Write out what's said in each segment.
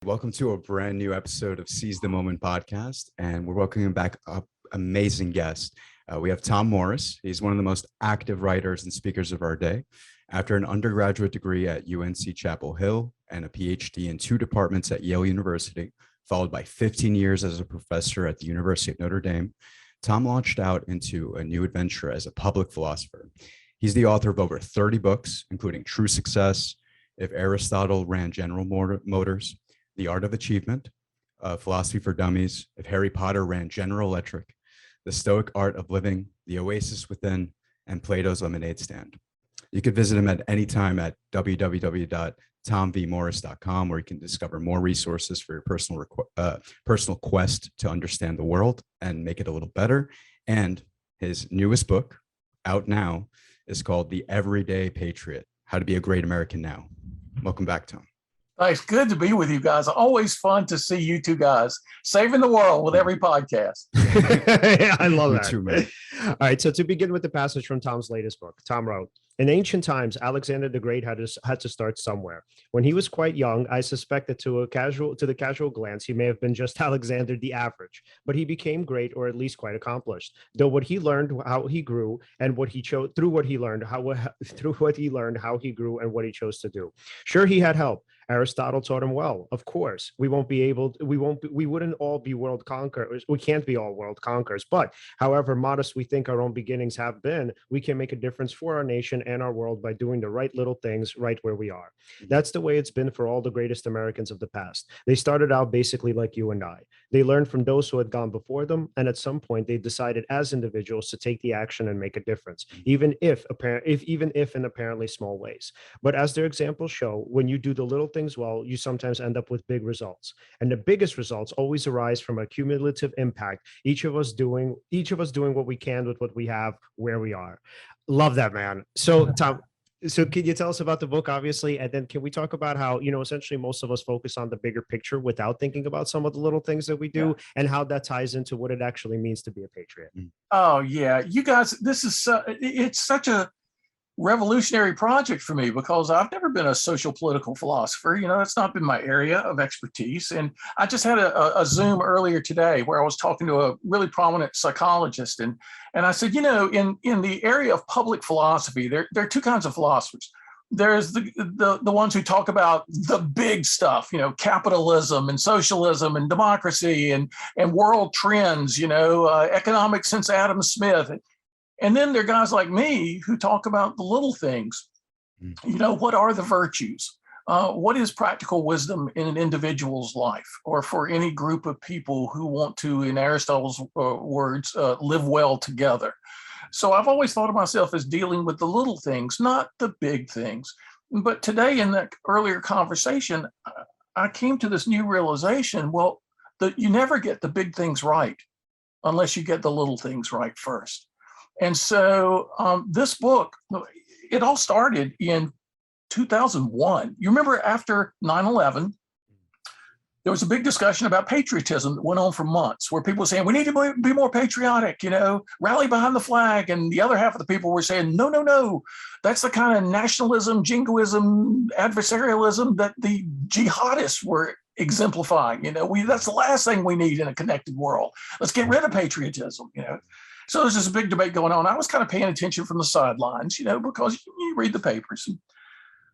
Welcome to a brand new episode of Seize the Moment podcast, and we're welcoming back an amazing guest. We have Tom Morris. He's one of the most active writers and speakers of our day. After an undergraduate degree at UNC Chapel Hill and a PhD in 2 departments at Yale University, followed by 15 years as a professor at the University of Notre Dame, Tom launched out into a new adventure as a public philosopher. He's the author of over 30 books, including True Success, If Aristotle Ran General Motors, The Art of Achievement, Philosophy for Dummies, If Harry Potter Ran General Electric, The Stoic Art of Living, The Oasis Within, and Plato's Lemonade Stand. You could visit him at any time at www.tomvmorris.com, where you can discover more resources for your personal quest to understand the world and make it a little better. And his newest book, out now, is called The Everyday Patriot, How to Be a Great American Now. Welcome back, Tom. It's good to be with you guys. Always fun to see you two guys saving the world with every podcast. I love that. Too, man. All right. So to begin with the passage from Tom's latest book, Tom wrote, "In ancient times, Alexander the Great had to start somewhere. When he was quite young, I suspect that to the casual glance, he may have been just Alexander the Average, but he became great, or at least quite accomplished. Though what he learned, how he grew, and what he chose through what he learned, how he grew, and what he chose to do. Sure, he had help. Aristotle taught him well. Of course, we wouldn't all be world conquerors. We can't be all world conquerors. But however modest we think our own beginnings have been, we can make a difference for our nation and our world by doing the right little things right where we are. That's the way it's been for all the greatest Americans of the past. They started out basically like you and I. They learned from those who had gone before them, and at some point they decided as individuals to take the action and make a difference, even if in apparently small ways. But as their examples show, when you do the little things well, you sometimes end up with big results. And the biggest results always arise from a cumulative impact, each of us doing what we can with what we have where we are." Love that, man. So Tom, can you tell us about the book, obviously, and then can we talk about how, essentially most of us focus on the bigger picture without thinking about some of the little things that we do, and how that ties into what it actually means to be a patriot? Oh yeah, you guys, it's such a revolutionary project for me because I've never been a social political philosopher. That's not been my area of expertise. And I just had a Zoom earlier today where I was talking to a really prominent psychologist, and I said, in the area of public philosophy, there are 2 kinds of philosophers. There's the ones who talk about the big stuff, capitalism and socialism and democracy and world trends, economics since Adam Smith. And then there are guys like me who talk about the little things. What are the virtues? What is practical wisdom in an individual's life, or for any group of people who want to, in Aristotle's words, live well together? So I've always thought of myself as dealing with the little things, not the big things. But today, in that earlier conversation, I came to this new realization, that you never get the big things right unless you get the little things right first. And so this book, it all started in 2001. You remember after 9/11, there was a big discussion about patriotism that went on for months, where people were saying, we need to be more patriotic, rally behind the flag. And the other half of the people were saying, no, that's the kind of nationalism, jingoism, adversarialism that the jihadists were exemplifying. That's the last thing we need in a connected world. Let's get rid of patriotism, So there's this big debate going on. I was kind of paying attention from the sidelines, because you read the papers.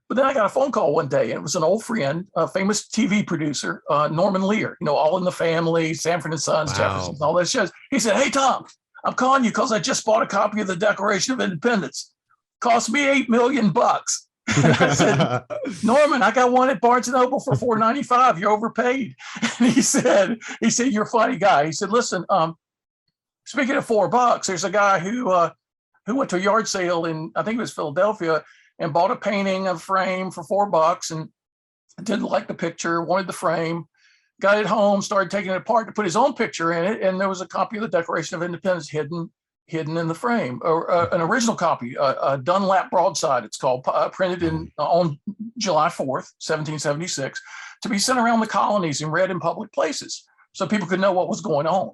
But then I got a phone call one day, and it was an old friend, a famous TV producer, Norman Lear, All in the Family, Sanford and Sons, Wow. Jefferson, all those shows. He said, "Hey, Tom, I'm calling you because I just bought a copy of the Declaration of Independence. Cost me $8 million. And I said, "Norman, I got one at Barnes & Noble for $4.95. You're overpaid." And he said, "You're a funny guy." He said, "Listen, speaking of $4, there's a guy who went to a yard sale in, I think it was Philadelphia, and bought a painting, a frame for $4, and didn't like the picture, wanted the frame, got it home, started taking it apart to put his own picture in it, and there was a copy of the Declaration of Independence hidden in the frame, or an original copy, a Dunlap broadside, it's called, printed on July 4th, 1776, to be sent around the colonies and read in public places so people could know what was going on."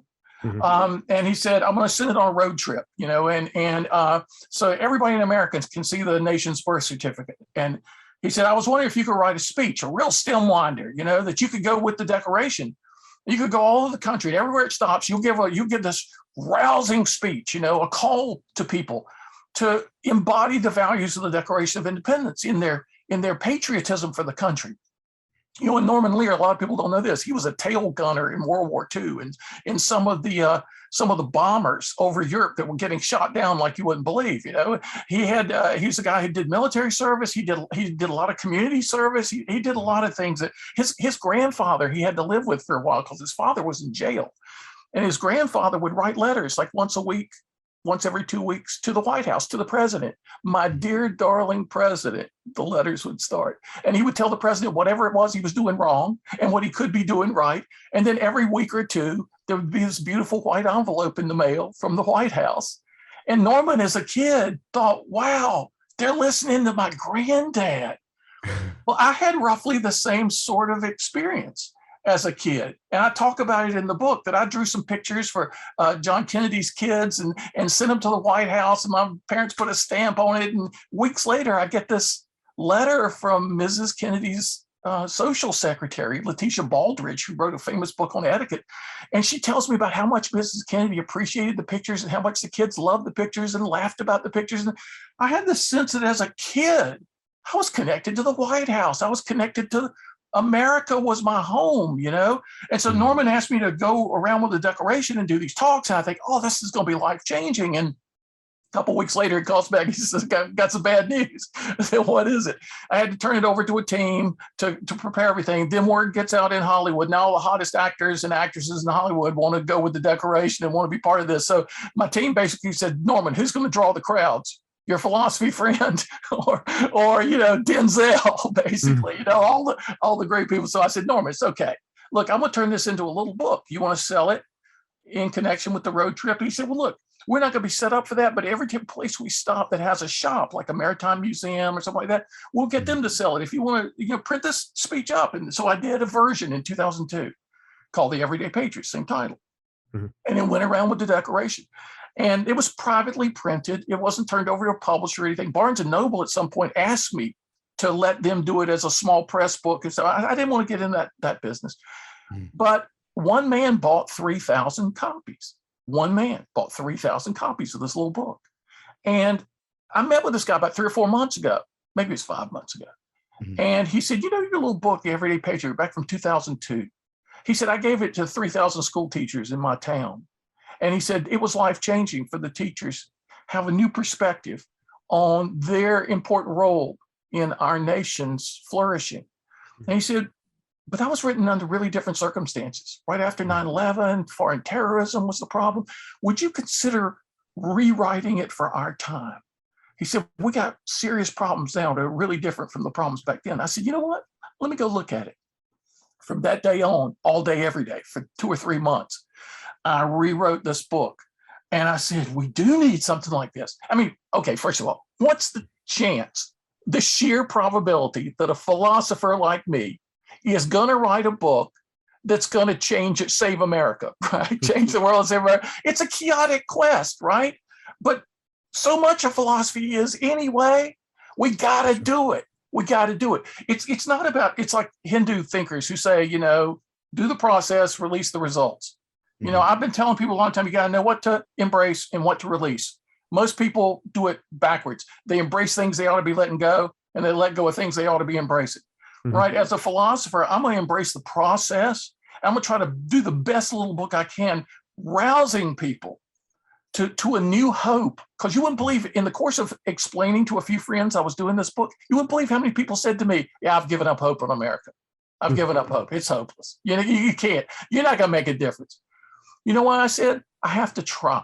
And he said, "I'm going to send it on a road trip, so everybody in America can see the nation's birth certificate." And He said, I was wondering if you could write a speech, a real stem winder, that you could go with the Declaration. You could go all over the country, and everywhere it stops, you'll give this rousing speech, a call to people to embody the values of the Declaration of Independence in their patriotism for the country. And Norman Lear, a lot of people don't know this. He was a tail gunner in World War II, and in some of the bombers over Europe that were getting shot down like you wouldn't believe. He was a guy who did military service. He did a lot of community service. He did a lot of things that his grandfather he had to live with for a while because his father was in jail, and his grandfather would write letters like once a week, once every 2 weeks, to the White House, to the president. My dear, darling president, the letters would start. And he would tell the president whatever it was he was doing wrong and what he could be doing right. And then every week or two, there would be this beautiful white envelope in the mail from the White House. And Norman, as a kid, thought, wow, they're listening to my granddad. Well, I had roughly the same sort of experience as a kid. And I talk about it in the book that I drew some pictures for John Kennedy's kids and sent them to the White House, and my parents put a stamp on it. And weeks later, I get this letter from Mrs. Kennedy's social secretary, Letitia Baldridge, who wrote a famous book on etiquette. And she tells me about how much Mrs. Kennedy appreciated the pictures and how much the kids loved the pictures and laughed about the pictures. And I had this sense that as a kid, I was connected to the White House. I was connected to America was my home, And so Norman asked me to go around with the Declaration and do these talks. And I think, oh, this is going to be life-changing. And a couple of weeks later, he calls back. He says, got some bad news. I said, what is it? I had to turn it over to a team to prepare everything. Then word gets out in Hollywood. Now all the hottest actors and actresses in Hollywood want to go with the Declaration and want to be part of this. So my team basically said, Norman, who's going to draw the crowds? Your philosophy friend or Denzel, basically, all the great people. So I said, Norman, it's okay. Look, I'm going to turn this into a little book. You want to sell it in connection with the road trip? And he said, well, look, we're not going to be set up for that, but every place we stop that has a shop, like a maritime museum or something like that, we'll get them to sell it. If you want to, print this speech up. And so I did a version in 2002 called the Everyday Patriot, same title. And it went around with the Declaration. And it was privately printed. It wasn't turned over to a publisher or anything. Barnes and Noble at some point asked me to let them do it as a small press book. And so I didn't want to get in that business. But one man bought 3,000 copies. One man bought 3,000 copies of this little book. And I met with this guy about 3 or 4 months ago. Maybe it was 5 months ago. And he said, your little book, The Everyday Patriot, back from 2002. He said, I gave it to 3,000 school teachers in my town. And he said it was life-changing for the teachers have a new perspective on their important role in our nation's flourishing. And he said, but that was written under really different circumstances. Right after 9/11, foreign terrorism was the problem. Would you consider rewriting it for our time? He said, we got serious problems now that are really different from the problems back then. I said, you know what? Let me go look at it. From that day on, all day, every day, for 2 or 3 months. I rewrote this book and I said, we do need something like this. I mean, okay, first of all, what's the chance, the sheer probability that a philosopher like me is going to write a book that's going to save America, right? Change the world and save America. It's a chaotic quest, right? But so much of philosophy is anyway, we got to do it. We got to do it. It's not about, it's like Hindu thinkers who say, do the process, release the results. I've been telling people a long time, you got to know what to embrace and what to release. Most people do it backwards. They embrace things they ought to be letting go, and they let go of things they ought to be embracing. Right? As a philosopher, I'm going to embrace the process. I'm going to try to do the best little book I can, rousing people to a new hope. Because you wouldn't believe, in the course of explaining to a few friends I was doing this book, you wouldn't believe how many people said to me, yeah, I've given up hope on America. I've given up hope. It's hopeless. You can't. You're not going to make a difference. You know what I said? I have to try.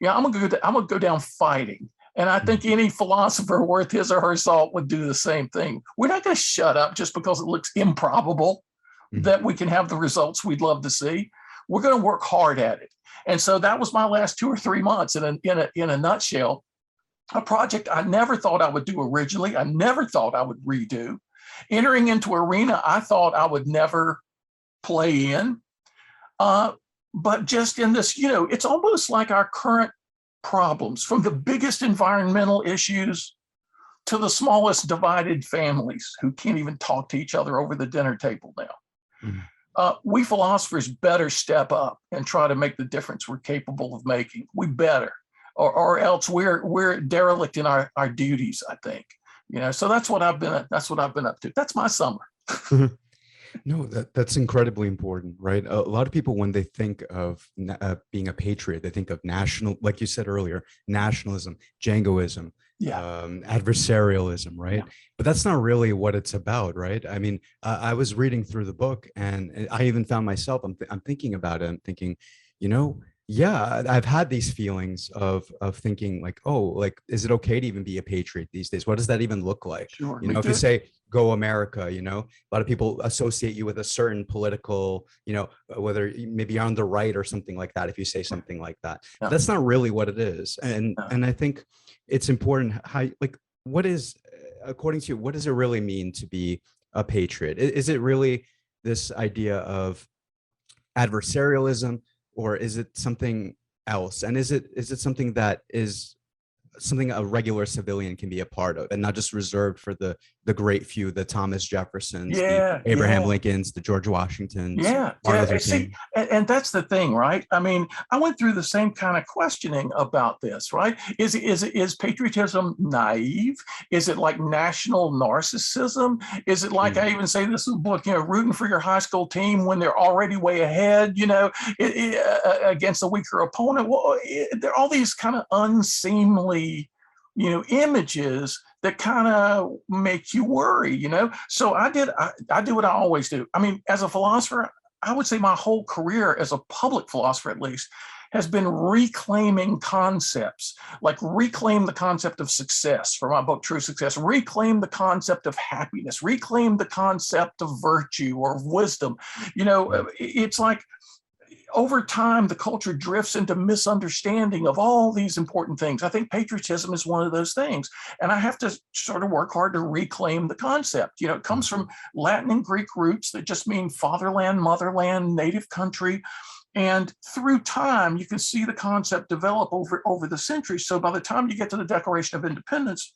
I'm gonna go down fighting. And I think any philosopher worth his or her salt would do the same thing. We're not going to shut up just because it looks improbable that we can have the results we'd love to see. We're going to work hard at it. And so that was my last 2 or 3 months in a nutshell. A project I never thought I would do originally. I never thought I would redo. Entering into an arena I thought I would never play in. But just in this, it's almost like our current problems, from the biggest environmental issues to the smallest divided families who can't even talk to each other over the dinner table now. We philosophers better step up and try to make the difference we're capable of making. We better, or else we're derelict in our duties, I think. So that's what I've been up to. That's my summer. No, that's incredibly important, right? A lot of people, when they think of being a patriot, they think of national, like you said earlier, nationalism, jingoism, adversarialism, right? Yeah. But that's not really what it's about, right? I mean, I was reading through the book, and I even found myself, I'm thinking about it. I'm thinking, yeah, I've had these feelings of thinking like, oh, like, is it okay to even be a patriot these days? What does that even look like? Sure, if you say go America, a lot of people associate you with a certain political, whether maybe you're on the right or something like that. If you say something like that, that's not really what it is. And I think it's important how, like, what is, according to you, what does it really mean to be a patriot? Is it really this idea of adversarialism, or is it something else? And is it something that is something a regular civilian can be a part of, and not just reserved for the great few, the Thomas Jeffersons, the Abraham Lincolns, the George Washingtons, Martin Luther King? And that's the thing, right? I mean, I went through the same kind of questioning about this, right? Is patriotism naive? Is it like national narcissism? Is it like, I even say this in the book, rooting for your high school team when they're already way ahead, against a weaker opponent? Well, there are all these kind of unseemly, images that kind of make you worry, So I do what I always do. I mean, as a philosopher, I would say my whole career as a public philosopher, at least, has been reclaiming concepts, like reclaim the concept of success for my book, True Success, reclaim the concept of happiness, reclaim the concept of virtue or of wisdom. It's like, over time, the culture drifts into misunderstanding of all these important things. I think patriotism is one of those things. And I have to sort of work hard to reclaim the concept. It comes from Latin and Greek roots that just mean fatherland, motherland, native country. And through time, you can see the concept develop over the centuries. So by the time you get to the Declaration of Independence,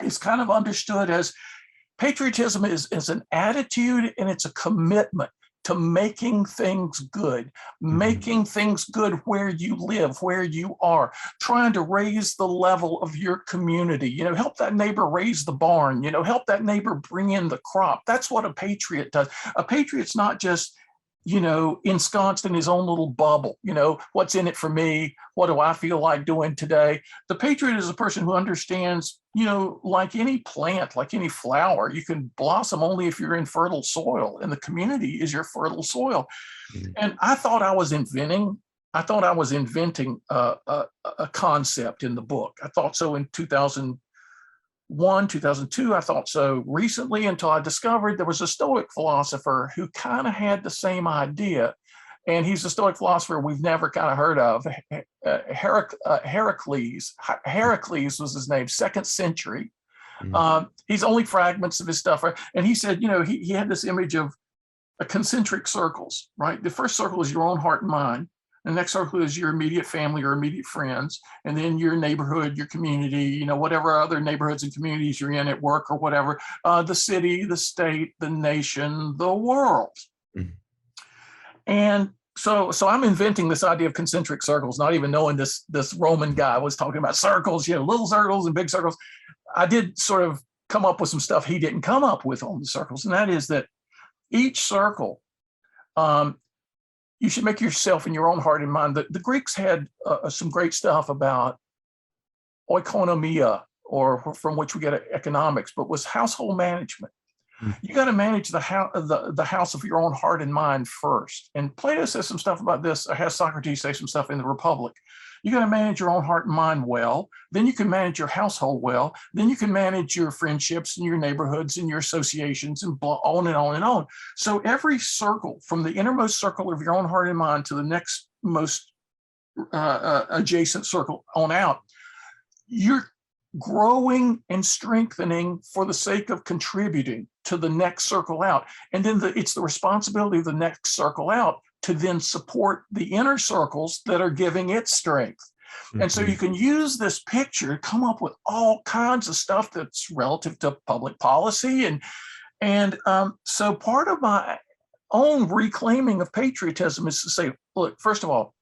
it's kind of understood as patriotism is an attitude, and it's a commitment to making things good, making things good where you live, where you are, trying to raise the level of your community, help that neighbor raise the barn, help that neighbor bring in the crop. That's what a patriot does. A patriot's not just, ensconced in his own little bubble, what's in it for me? What do I feel like doing today? The patriot is a person who understands, like any plant, like any flower, you can blossom only if you're in fertile soil, and the community is your fertile soil. And I thought I was inventing a concept in the book. I thought so in 2001, 2002, I thought so recently, until I discovered there was a Stoic philosopher who kind of had the same idea. And he's a Stoic philosopher we've never kind of heard of. Heracles was his name, 2nd century. He's only fragments of his stuff. Right? And he said, he had this image of concentric circles, right? The first circle is your own heart and mind. The next circle is your immediate family or immediate friends, and then your neighborhood, your community, whatever other neighborhoods and communities you're in at work or whatever, the city, the state, the nation, the world. And so I'm inventing this idea of concentric circles, not even knowing this Roman guy was talking about circles, little circles and big circles. I did sort of come up with some stuff he didn't come up with on the circles, and that is that each circle, you should make yourself in your own heart and mind. The Greeks had some great stuff about oikonomia, or from which we get economics, but was household management. You got to manage the house of your own heart and mind first. And Plato says some stuff about this. Has Socrates say some stuff in the Republic. You got to manage your own heart and mind well. Then you can manage your household well. Then you can manage your friendships and your neighborhoods and your associations, and on and on and on. So every circle, from the innermost circle of your own heart and mind to the next most adjacent circle on out, you're growing and strengthening for the sake of contributing to the next circle out. And then it's the responsibility of the next circle out to then support the inner circles that are giving it strength. And so you can use this picture to come up with all kinds of stuff that's relative to public policy. So part of my own reclaiming of patriotism is to say, look, first of all,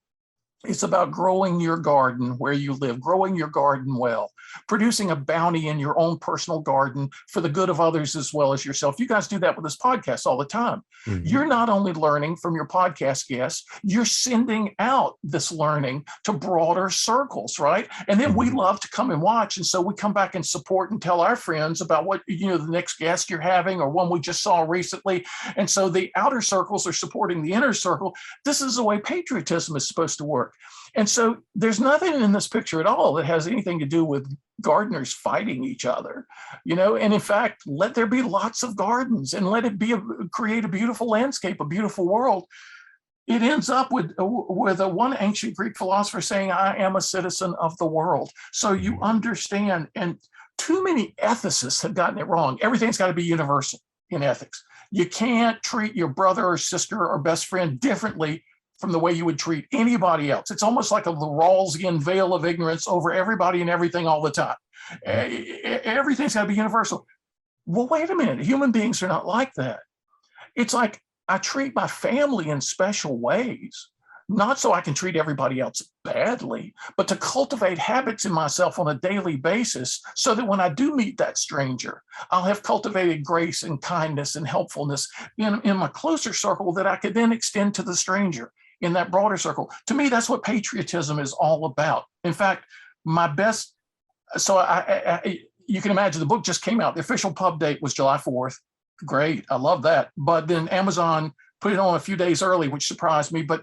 it's about growing your garden where you live, growing your garden well, producing a bounty in your own personal garden for the good of others as well as yourself. You guys do that with this podcast all the time. You're not only learning from your podcast guests, you're sending out this learning to broader circles, right? And then we love to come and watch. And so we come back and support and tell our friends about what, the next guest you're having or one we just saw recently. And so the outer circles are supporting the inner circle. This is the way patriotism is supposed to work. And so there's nothing in this picture at all that has anything to do with gardeners fighting each other, and in fact, let there be lots of gardens and let it create a beautiful landscape, a beautiful world. It ends up with one ancient Greek philosopher saying, I am a citizen of the world. So you understand, and too many ethicists have gotten it wrong. Everything's got to be universal in ethics. You can't treat your brother or sister or best friend differently from the way you would treat anybody else. It's almost like a Rawlsian veil of ignorance over everybody and everything all the time. Everything's got to be universal. Well, wait a minute. Human beings are not like that. It's like I treat my family in special ways, not so I can treat everybody else badly, but to cultivate habits in myself on a daily basis so that when I do meet that stranger, I'll have cultivated grace and kindness and helpfulness in my closer circle that I could then extend to the stranger in that broader circle. To me, that's what patriotism is all about. In fact, my best, so you can imagine the book just came out. The official pub date was July 4th. Great, I love that. But then Amazon put it on a few days early, which surprised me. But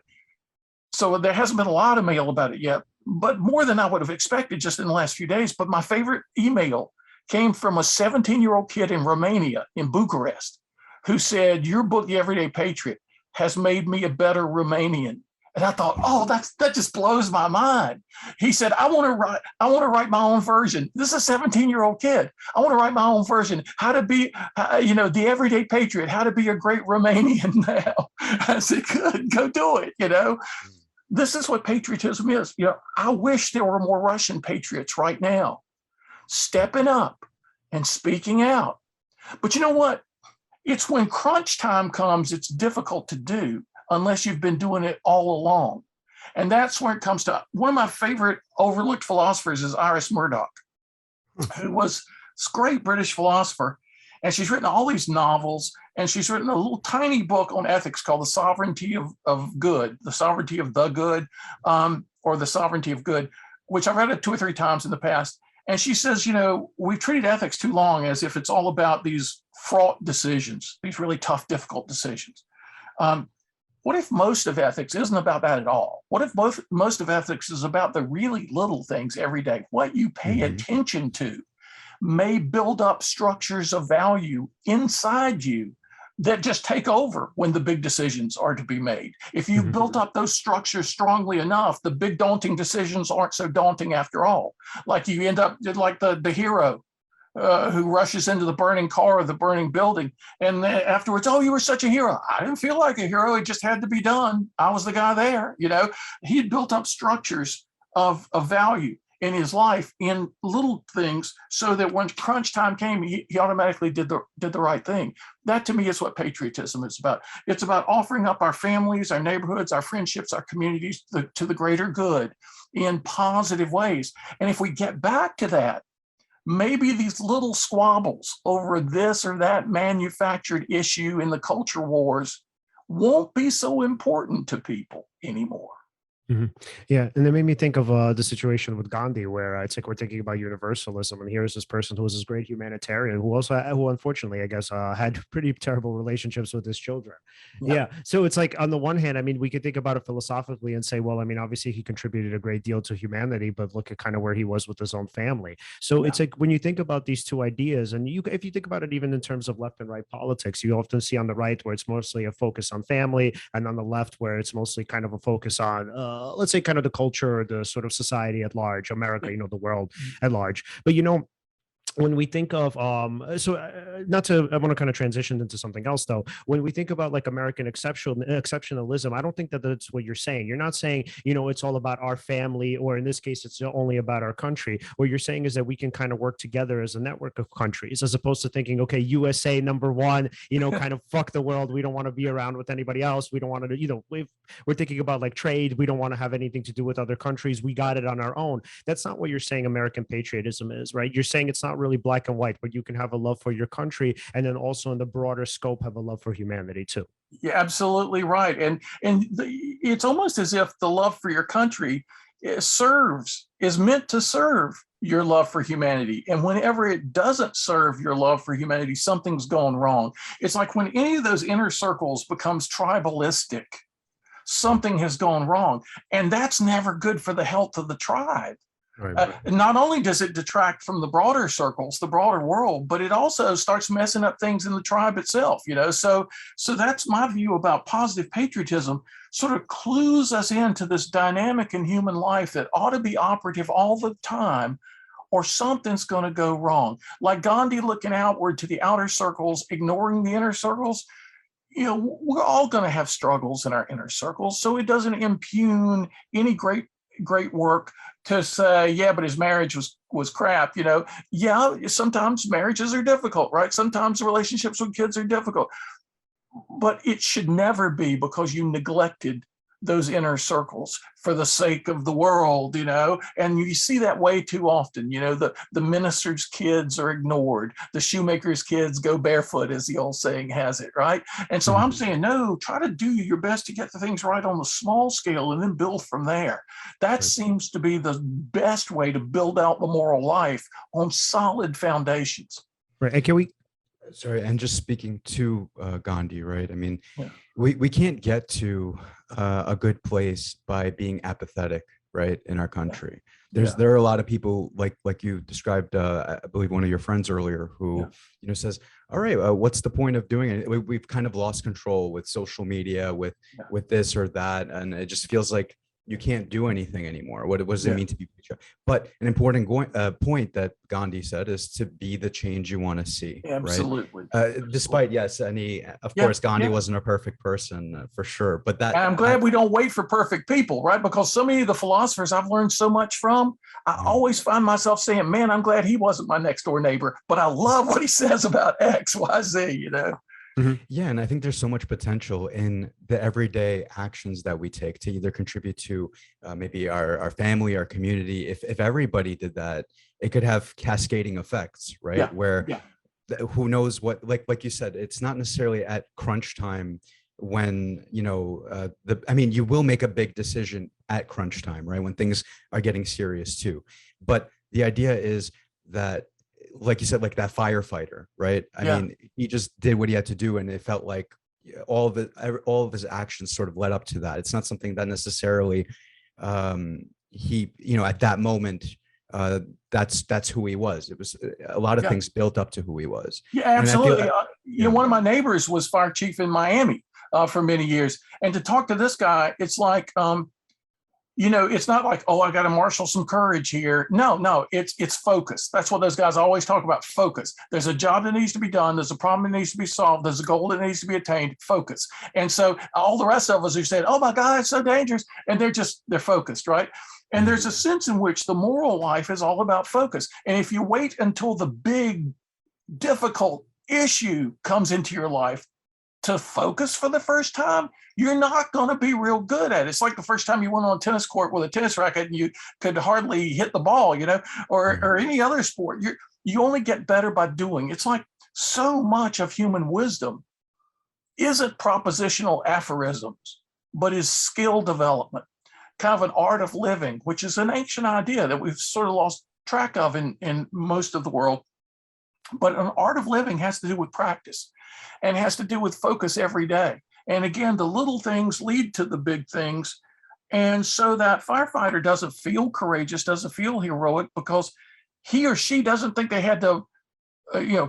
so there hasn't been a lot of mail about it yet, but more than I would have expected just in the last few days. But my favorite email came from a 17-year-old kid in Romania, in Bucharest, who said, your book, The Everyday Patriot, has made me a better Romanian. And I thought, oh, that just blows my mind. He said, I want to write my own version. This is a 17-year-old kid. I want to write my own version. How to be, the everyday patriot, how to be a great Romanian now. I said, good, go do it. This is what patriotism is. I wish there were more Russian patriots right now, stepping up and speaking out. But you know what? It's when crunch time comes, it's difficult to do unless you've been doing it all along. And that's where it comes to one of my favorite overlooked philosophers is Iris Murdoch, who was this great British philosopher. And she's written all these novels, and she's written a little tiny book on ethics called The Sovereignty of Good, The Sovereignty of the Good, or The Sovereignty of Good, which I've read it 2 or 3 times in the past. And she says, we've treated ethics too long as if it's all about these fraught decisions, these really tough, difficult decisions. What if most of ethics isn't about that at all? What if most of ethics is about the really little things every day? What you pay attention to may build up structures of value inside you that just take over when the big decisions are to be made. If you built up those structures strongly enough, the big daunting decisions aren't so daunting after all. Like you end up like the hero who rushes into the burning car or the burning building. And then afterwards, oh, you were such a hero. I didn't feel like a hero. It just had to be done. I was the guy there. He had built up structures of value in his life in little things so that when crunch time came, he automatically did the right thing. That to me is what patriotism is about. It's about offering up our families, our neighborhoods, our friendships, our communities to the greater good in positive ways. And if we get back to that, maybe these little squabbles over this or that manufactured issue in the culture wars won't be so important to people anymore. Yeah, and it made me think of the situation with Gandhi, where it's like we're thinking about universalism, and here's this person who was this great humanitarian who unfortunately, I guess, had pretty terrible relationships with his children. Yeah, so it's like on the one hand, I mean, we could think about it philosophically and say, well, I mean, obviously he contributed a great deal to humanity, but look at kind of where he was with his own family. So it's like when you think about these two ideas, and if you think about it even in terms of left and right politics, you often see on the right where it's mostly a focus on family, and on the left where it's mostly kind of a focus on let's say kind of the culture or the sort of society at large, America, the world at large. But when we think of not to, I want to kind of transition into something else though. When we think about like American exceptionalism, I don't think that that's what you're saying. You're not saying, it's all about our family, or in this case it's only about our country. What you're saying is that we can kind of work together as a network of countries, as opposed to thinking, okay, USA number one, kind of fuck the world, we don't want to be around with anybody else, we don't want to, we're thinking about like trade, we don't want to have anything to do with other countries, we got it on our own. That's not what you're saying American patriotism is, right? You're saying it's not really black and white, but you can have a love for your country and then also in the broader scope have a love for humanity too. Yeah, absolutely right. And it's almost as if the love for your country is meant to serve your love for humanity. And whenever it doesn't serve your love for humanity, something's gone wrong. It's like when any of those inner circles becomes tribalistic, something has gone wrong. And that's never good for the health of the tribe. Right. Not only does it detract from the broader circles, the broader world, but it also starts messing up things in the tribe itself, So that's my view about positive patriotism, sort of clues us into this dynamic in human life that ought to be operative all the time, or something's going to go wrong. Like Gandhi looking outward to the outer circles, ignoring the inner circles. We're all going to have struggles in our inner circles, so it doesn't impugn any great work to say, yeah, but his marriage was crap. Yeah, sometimes marriages are difficult, right? Sometimes relationships with kids are difficult, but it should never be because you neglected those inner circles for the sake of the world, and you see that way too often. The minister's kids are ignored, the shoemaker's kids go barefoot, as the old saying has it, right? And so I'm saying, no, try to do your best to get the things right on the small scale and then build from there. That seems to be the best way to build out the moral life on solid foundations. Right. And can we Sorry, and just speaking to Gandhi, right? I mean, we can't get to a good place by being apathetic, right? In our country, there are a lot of people like you described. I believe one of your friends earlier, who says, "All right, what's the point of doing it? We've kind of lost control with social media, with this or that, and it just feels like you can't do anything anymore. What does it mean to be patriotic?" But an important point that Gandhi said is to be the change you want to see. Absolutely. Right? Despite, yes, of course, Gandhi wasn't a perfect person for sure. But that, and I'm glad we don't wait for perfect people, right? Because so many of the philosophers I've learned so much from, I always find myself saying, man, I'm glad he wasn't my next door neighbor, but I love what he says about X, Y, Z, Mm-hmm. Yeah, and I think there's so much potential in the everyday actions that we take to either contribute to maybe our family, our community. If everybody did that, it could have cascading effects, right? Who knows what, like you said, it's not necessarily at crunch time when, you will make a big decision at crunch time, right? When things are getting serious too. But the idea is that, like you said, like that firefighter, right? I mean, he just did what he had to do, and it felt like all of his actions sort of led up to that. It's not something that necessarily he, at that moment, that's who he was. It was a lot of things built up to who he was. Yeah, absolutely. One of my neighbors was fire chief in Miami for many years, and to talk to this guy, it's like, it's not like, oh, I got to marshal some courage here. No, it's focus. That's what those guys always talk about, focus. There's a job that needs to be done. There's a problem that needs to be solved. There's a goal that needs to be attained, focus. And so all the rest of us who said, oh my God, it's so dangerous. And they're focused, right? And there's a sense in which the moral life is all about focus. And if you wait until the big, difficult issue comes into your life to focus for the first time, you're not going to be real good at it. It's like the first time you went on a tennis court with a tennis racket and you could hardly hit the ball, or any other sport. You only get better by doing. It's like so much of human wisdom isn't propositional aphorisms, but is skill development, kind of an art of living, which is an ancient idea that we've sort of lost track of in most of the world. But an art of living has to do with practice and has to do with focus every day. And again, the little things lead to the big things. And so that firefighter doesn't feel courageous, doesn't feel heroic, because he or she doesn't think they had to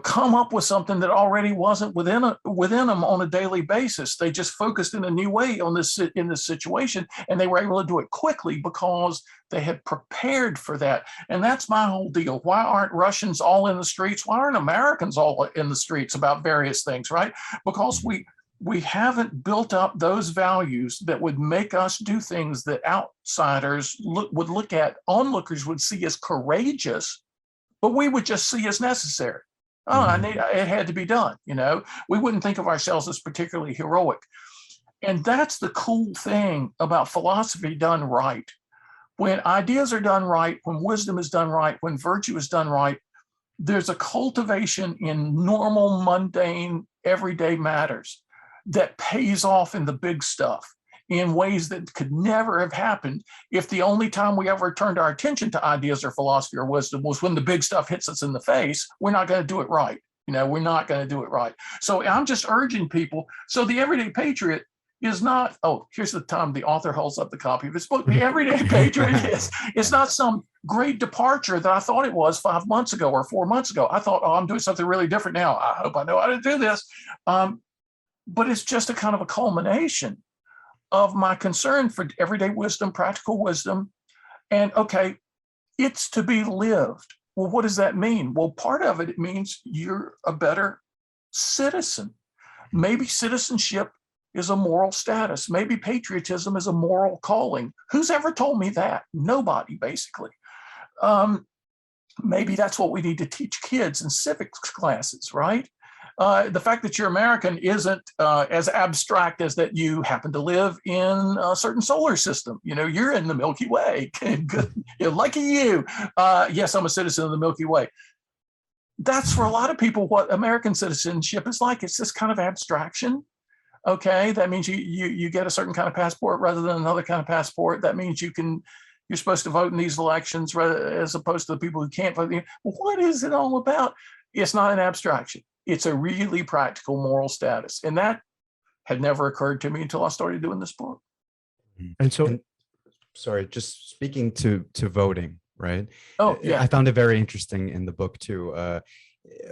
come up with something that already wasn't within them on a daily basis. They just focused in a new way on this situation, and they were able to do it quickly because they had prepared for that. And that's my whole deal. Why aren't Russians all in the streets? Why aren't Americans all in the streets about various things, right? Because we haven't built up those values that would make us do things that outsiders would look at, onlookers would see as courageous, but we would just see as necessary. It had to be done. We wouldn't think of ourselves as particularly heroic. And that's the cool thing about philosophy done right. When ideas are done right, when wisdom is done right, when virtue is done right, there's a cultivation in normal, mundane, everyday matters that pays off in the big stuff in ways that could never have happened if the only time we ever turned our attention to ideas or philosophy or wisdom was when the big stuff hits us in the face. We're not going to do it right. We're not going to do it right. So I'm just urging people. So the Everyday Patriot is not, here's the time the author holds up the copy of his book. The Everyday Patriot is not some great departure that I thought it was 5 months ago or 4 months ago. I thought, I'm doing something really different now. I hope I know how to do this. But it's just a kind of a culmination of my concern for everyday wisdom, practical wisdom. And it's to be lived. Well, what does that mean? Well, part of it means you're a better citizen. Maybe citizenship is a moral status. Maybe patriotism is a moral calling. Who's ever told me that? Nobody, basically. Maybe that's what we need to teach kids in civics classes, right? The fact that you're American isn't as abstract as that you happen to live in a certain solar system. You're in the Milky Way. Lucky you. Yes, I'm a citizen of the Milky Way. That's for a lot of people what American citizenship is like. It's this kind of abstraction. That means you get a certain kind of passport rather than another kind of passport. That means you're supposed to vote in these elections as opposed to the people who can't vote. Well, what is it all about? It's not an abstraction. It's a really practical moral status. And that had never occurred to me until I started doing this book. And so, sorry, just speaking to voting, right? Oh, yeah. I found it very interesting in the book too. A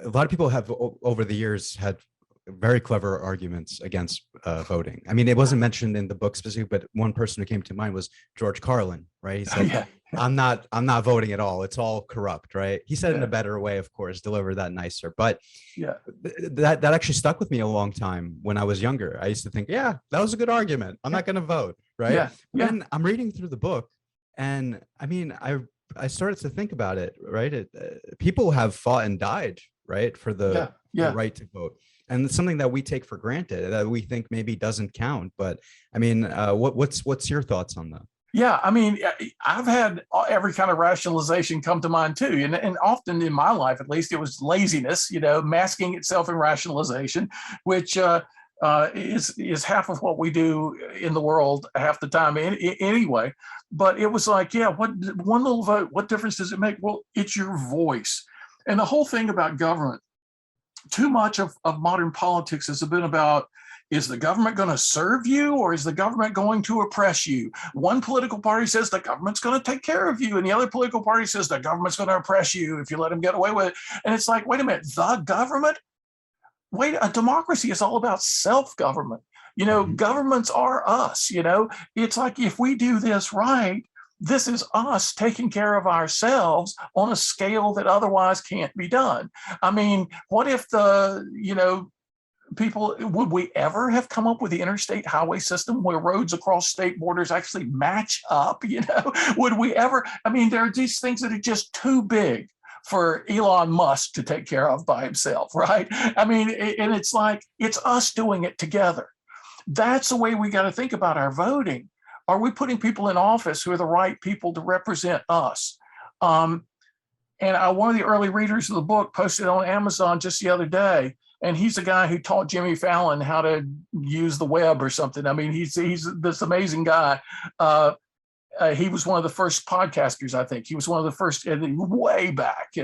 lot of people have over the years had very clever arguments against voting. I mean, it wasn't mentioned in the book specifically, but one person who came to mind was George Carlin, right? He said, I'm not voting at all. It's all corrupt, right? He said in a better way, of course, delivered that nicer. But that actually stuck with me a long time when I was younger. I used to think, that was a good argument. I'm not going to vote, right? Then I'm reading through the book, and I mean, I started to think about it, right? People have fought and died, right, for the right to vote. And it's something that we take for granted, that we think maybe doesn't count. But I mean, what's your thoughts on that? Yeah, I mean, I've had every kind of rationalization come to mind too, and often in my life, at least, it was laziness, masking itself in rationalization, which is half of what we do in the world half the time anyway. But it was like, what one little vote, what difference does it make? Well, it's your voice, and the whole thing about government. Too much of modern politics has been about, is the government going to serve you or is the government going to oppress you? One political party says the government's going to take care of you, and the other political party says the government's going to oppress you if you let them get away with it. And it's like, wait a minute, the government? A democracy is all about self-government. Governments are us. It's like, if we do this right, this is us taking care of ourselves on a scale that otherwise can't be done. I mean, what if people, would we ever have come up with the interstate highway system where roads across state borders actually match up? Would we ever? I mean, there are these things that are just too big for Elon Musk to take care of by himself, right? I mean, and it's like, it's us doing it together. That's the way we got to think about our voting. Are we putting people in office who are the right people to represent us? And one of the early readers of the book posted on Amazon just the other day, and he's a guy who taught Jimmy Fallon how to use the web or something. I mean, he's this amazing guy. He was one of the first podcasters, I think. He was one of the first way back.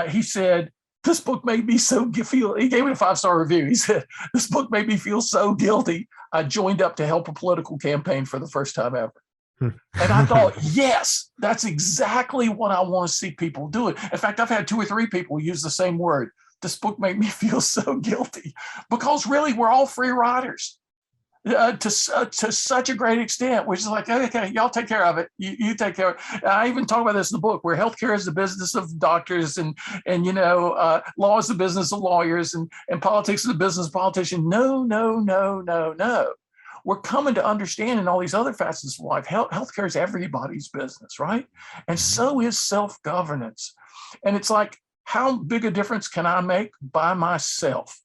He said, this book made me so feel, he gave it a 5-star review. He said, this book made me feel so guilty. I joined up to help a political campaign for the first time ever. And I thought, yes, that's exactly what I want to see people do. In fact, I've had 2 or 3 people use the same word. this book made me feel so guilty, because really we're all free riders. To such a great extent, which is like, okay, y'all take care of it. You take care of it. I even talk about this in the book, where healthcare is the business of doctors, and law is the business of lawyers, and politics is the business of politicians. No. We're coming to understand in all these other facets of life, healthcare is everybody's business, right? And so is self-governance. And it's like, how big a difference can I make by myself?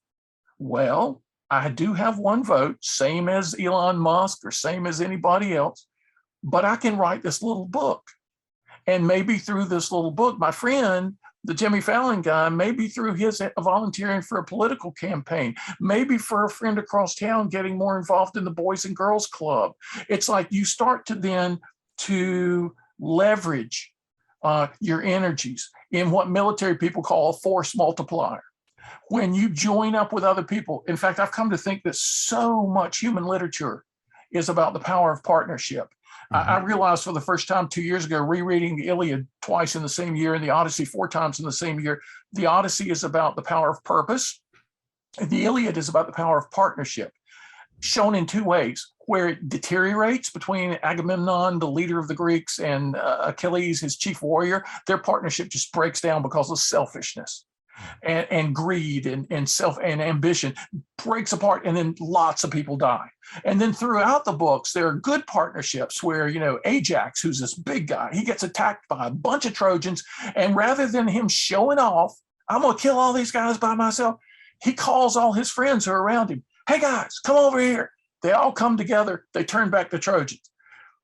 Well, I do have one vote, same as Elon Musk or same as anybody else, but I can write this little book. And maybe through this little book, my friend, the Jimmy Fallon guy, maybe through his volunteering for a political campaign, maybe for a friend across town getting more involved in the Boys and Girls Club. It's like you start to then to leverage your energies in what military people call a force multiplier. When you join up with other people. In fact, I've come to think that so much human literature is about the power of partnership. I realized for the first time 2 years ago, rereading the Iliad twice in the same year and the Odyssey 4 times in the same year, the Odyssey is about the power of purpose, and the Iliad is about the power of partnership, shown in two ways, where it deteriorates between Agamemnon, the leader of the Greeks, and Achilles, his chief warrior. Their partnership just breaks down because of selfishness. And greed and self and ambition breaks apart, and then lots of people die. And then throughout the books, there are good partnerships where, Ajax, who's this big guy, he gets attacked by a bunch of Trojans, and rather than him showing off, I'm going to kill all these guys by myself, he calls all his friends who are around him. Hey guys, come over here. They all come together. They turn back the Trojans.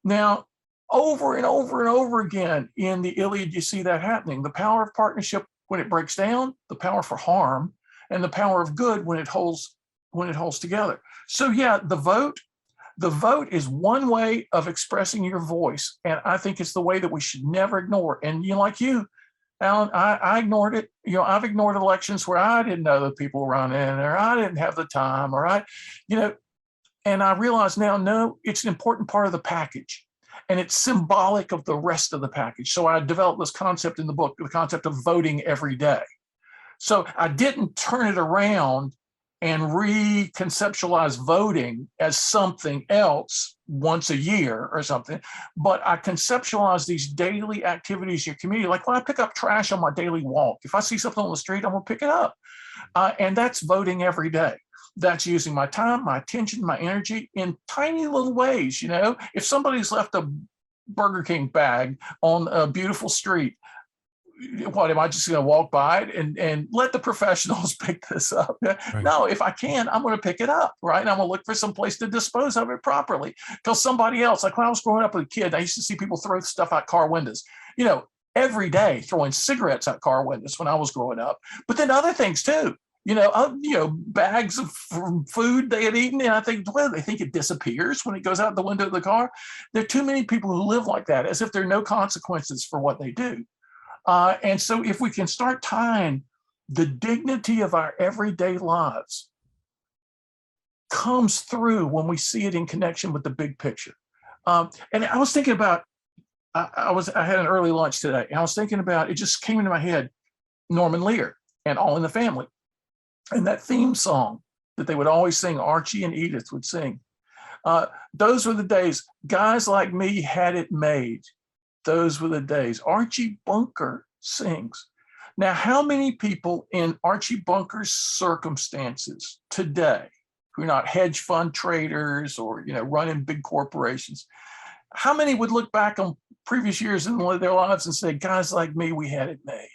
Now, over and over and over again in the Iliad, you see that happening. The power of partnership when it breaks down, the power for harm, and the power of good when it holds together. So yeah, the vote is one way of expressing your voice, and I think it's the way that we should never ignore. And like you, Alan, I ignored it. I've ignored elections where I didn't know the people running, or I didn't have the time, or and I realize now, no, it's an important part of the package. And it's symbolic of the rest of the package. So I developed this concept in the book, the concept of voting every day. So I didn't turn it around and reconceptualize voting as something else once a year or something, but I conceptualize these daily activities in your community. Like when I pick up trash on my daily walk, if I see something on the street, I'm gonna pick it up. And that's voting every day. That's using my time, my attention, my energy in tiny little ways. If somebody's left a Burger King bag on a beautiful street, what, am I just going to walk by it and let the professionals pick this up? Right. No, if I can, I'm going to pick it up, right? And I'm going to look for some place to dispose of it properly. Because somebody else, like when I was growing up with a kid, I used to see people throw stuff out car windows, every day, throwing cigarettes out car windows when I was growing up, but then other things too. Bags of food they had eaten, and I think, well, they think it disappears when it goes out the window of the car. There are too many people who live like that, as if there are no consequences for what they do. And so if we can start tying the dignity of our everyday lives comes through when we see it in connection with the big picture. And I was thinking about, I had an early lunch today, and I was thinking about, it just came into my head, Norman Lear and All in the Family. And that theme song that they would always sing, Archie and Edith would sing. Those were the days. Guys like me had it made. Those were the days. Archie Bunker sings. Now, how many people in Archie Bunker's circumstances today, who are not hedge fund traders or running big corporations, how many would look back on previous years in their lives and say, guys like me, we had it made?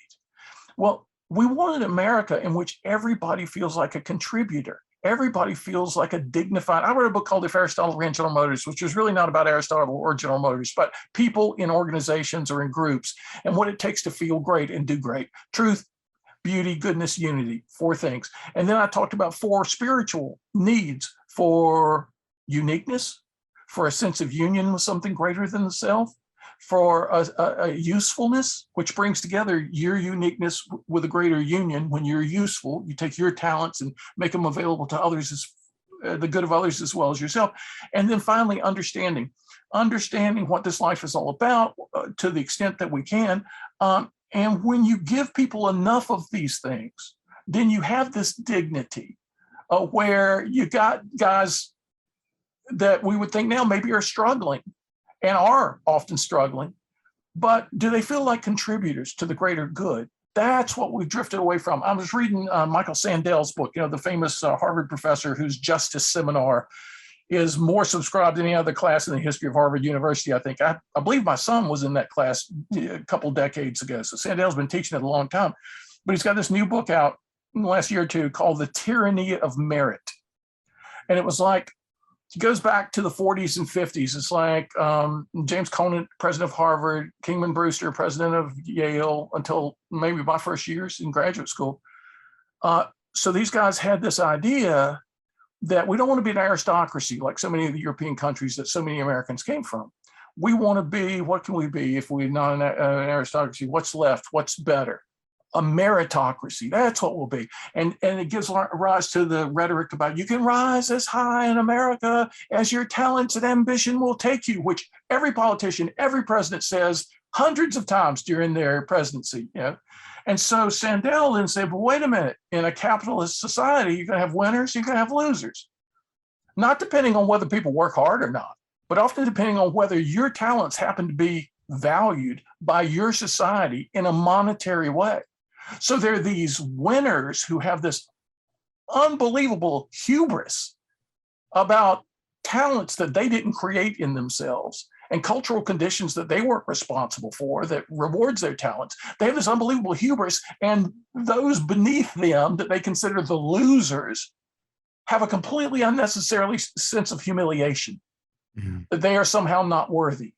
Well, we want an America in which everybody feels like a contributor. Everybody feels like a dignified. I wrote a book called If Aristotle Ran General Motors, which was really not about Aristotle or General Motors, but people in organizations or in groups and what it takes to feel great and do great. Truth, beauty, goodness, unity, 4 things. And then I talked about 4 spiritual needs: for uniqueness, for a sense of union with something greater than the self, for a usefulness, which brings together your uniqueness with a greater union. When you're useful, you take your talents and make them available to others, as the good of others as well as yourself. And then finally, understanding what this life is all about to the extent that we can. And when you give people enough of these things, then you have this dignity where you got guys that we would think now maybe are struggling and are often struggling, but do they feel like contributors to the greater good? That's what we've drifted away from. I was reading Michael Sandel's book, the famous Harvard professor whose justice seminar is more subscribed than any other class in the history of Harvard University, I think. I believe my son was in that class a couple decades ago. So Sandel's been teaching it a long time. But he's got this new book out in the last year or two called The Tyranny of Merit. And it was like, he goes back to the 40s and 50s. It's like James Conant, president of Harvard, Kingman Brewster, president of Yale, until maybe my first years in graduate school. So these guys had this idea that we don't want to be an aristocracy like so many of the European countries that so many Americans came from. We want to be, what can we be if we're not an aristocracy? What's left? What's better? A meritocracy. That's what we'll be. And it gives rise to the rhetoric about you can rise as high in America as your talents and ambition will take you, which every politician, every president says hundreds of times during their presidency. And so Sandel then said, but wait a minute, in a capitalist society, you're going to have winners, you're going to have losers. Not depending on whether people work hard or not, but often depending on whether your talents happen to be valued by your society in a monetary way. So there are these winners who have this unbelievable hubris about talents that they didn't create in themselves and cultural conditions that they weren't responsible for that rewards their talents. They have this unbelievable hubris, and those beneath them that they consider the losers have a completely unnecessary sense of humiliation, that they are somehow not worthy.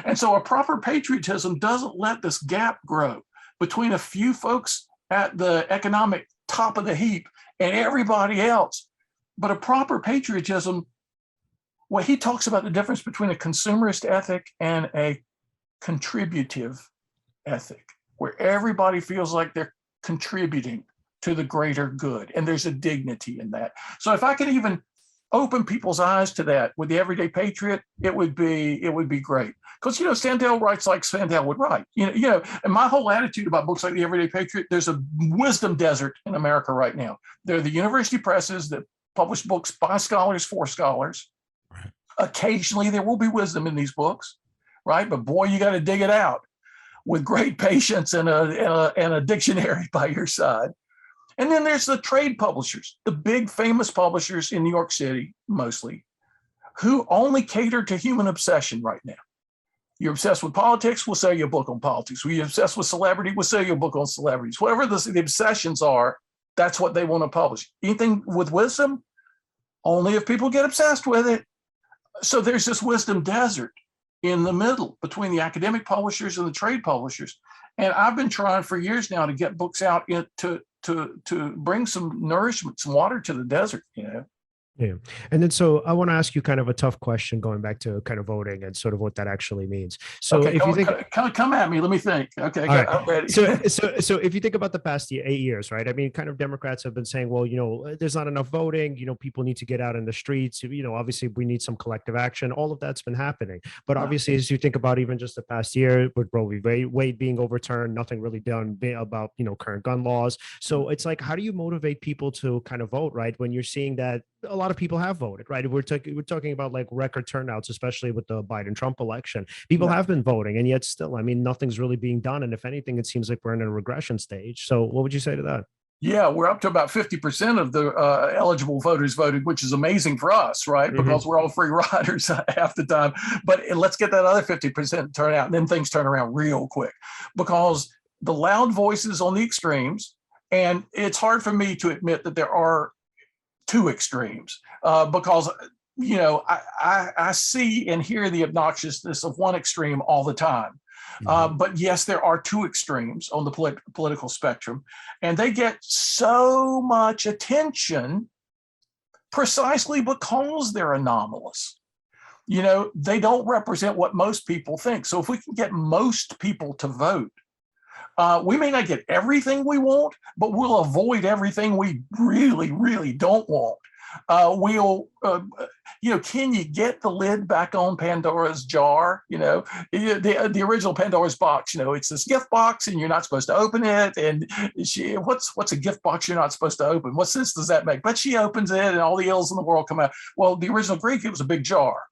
And so a proper patriotism doesn't let this gap grow between a few folks at the economic top of the heap and everybody else. But a proper patriotism, well, he talks about the difference between a consumerist ethic and a contributive ethic, where everybody feels like they're contributing to the greater good. And there's a dignity in that. So if I could even open people's eyes to that with the Everyday Patriot, it would be great. Because, Sandel writes like Sandel would write. And my whole attitude about books like the Everyday Patriot, there's a wisdom desert in America right now. There are the university presses that publish books by scholars for scholars. Right. Occasionally there will be wisdom in these books, right? But boy, you got to dig it out with great patience and a dictionary by your side. And then there's the trade publishers, the big famous publishers in New York City, mostly, who only cater to human obsession right now. You're obsessed with politics, we'll sell you a book on politics. You're obsessed with celebrity, we'll sell you a book on celebrities. Whatever the obsessions are, that's what they want to publish. Anything with wisdom, only if people get obsessed with it. So there's this wisdom desert in the middle between the academic publishers and the trade publishers. And I've been trying for years now to get books out to bring some nourishment, some water to the desert, Yeah. And then, so I want to ask you kind of a tough question going back to kind of voting and sort of what that actually means. So okay, if you think, come at me, let me think. Okay, right. I'm ready. So if you think about the past 8 years, right? I mean, kind of Democrats have been saying, well, there's not enough voting, people need to get out in the streets, obviously we need some collective action. All of that's been happening. But obviously, as you think about even just the past year with Roe v. Wade being overturned, nothing really done about, current gun laws. So it's like, how do you motivate people to kind of vote, right? When you're seeing that a lot of people have voted, right? We're talking about like record turnouts, especially with the Biden-Trump election. People have been voting, and yet still, I mean, nothing's really being done. And if anything, it seems like we're in a regression stage. So what would you say to that? Yeah, we're up to about 50% of the eligible voters voted, which is amazing for us, right? Because we're all free riders half the time. But let's get that other 50% turnout, and then things turn around real quick. Because the loud voices on the extremes, and it's hard for me to admit that there are two extremes because I see and hear the obnoxiousness of one extreme all the time. But yes, there are two extremes on the political spectrum, and they get so much attention precisely because they're anomalous. They don't represent what most people think. So if we can get most people to vote, we may not get everything we want, but we'll avoid everything we really, really don't want. Can you get the lid back on Pandora's jar? The original Pandora's box, it's this gift box and you're not supposed to open it. And what's a gift box you're not supposed to open? What sense does that make? But she opens it and all the ills in the world come out. Well, the original Greek, it was a big jar.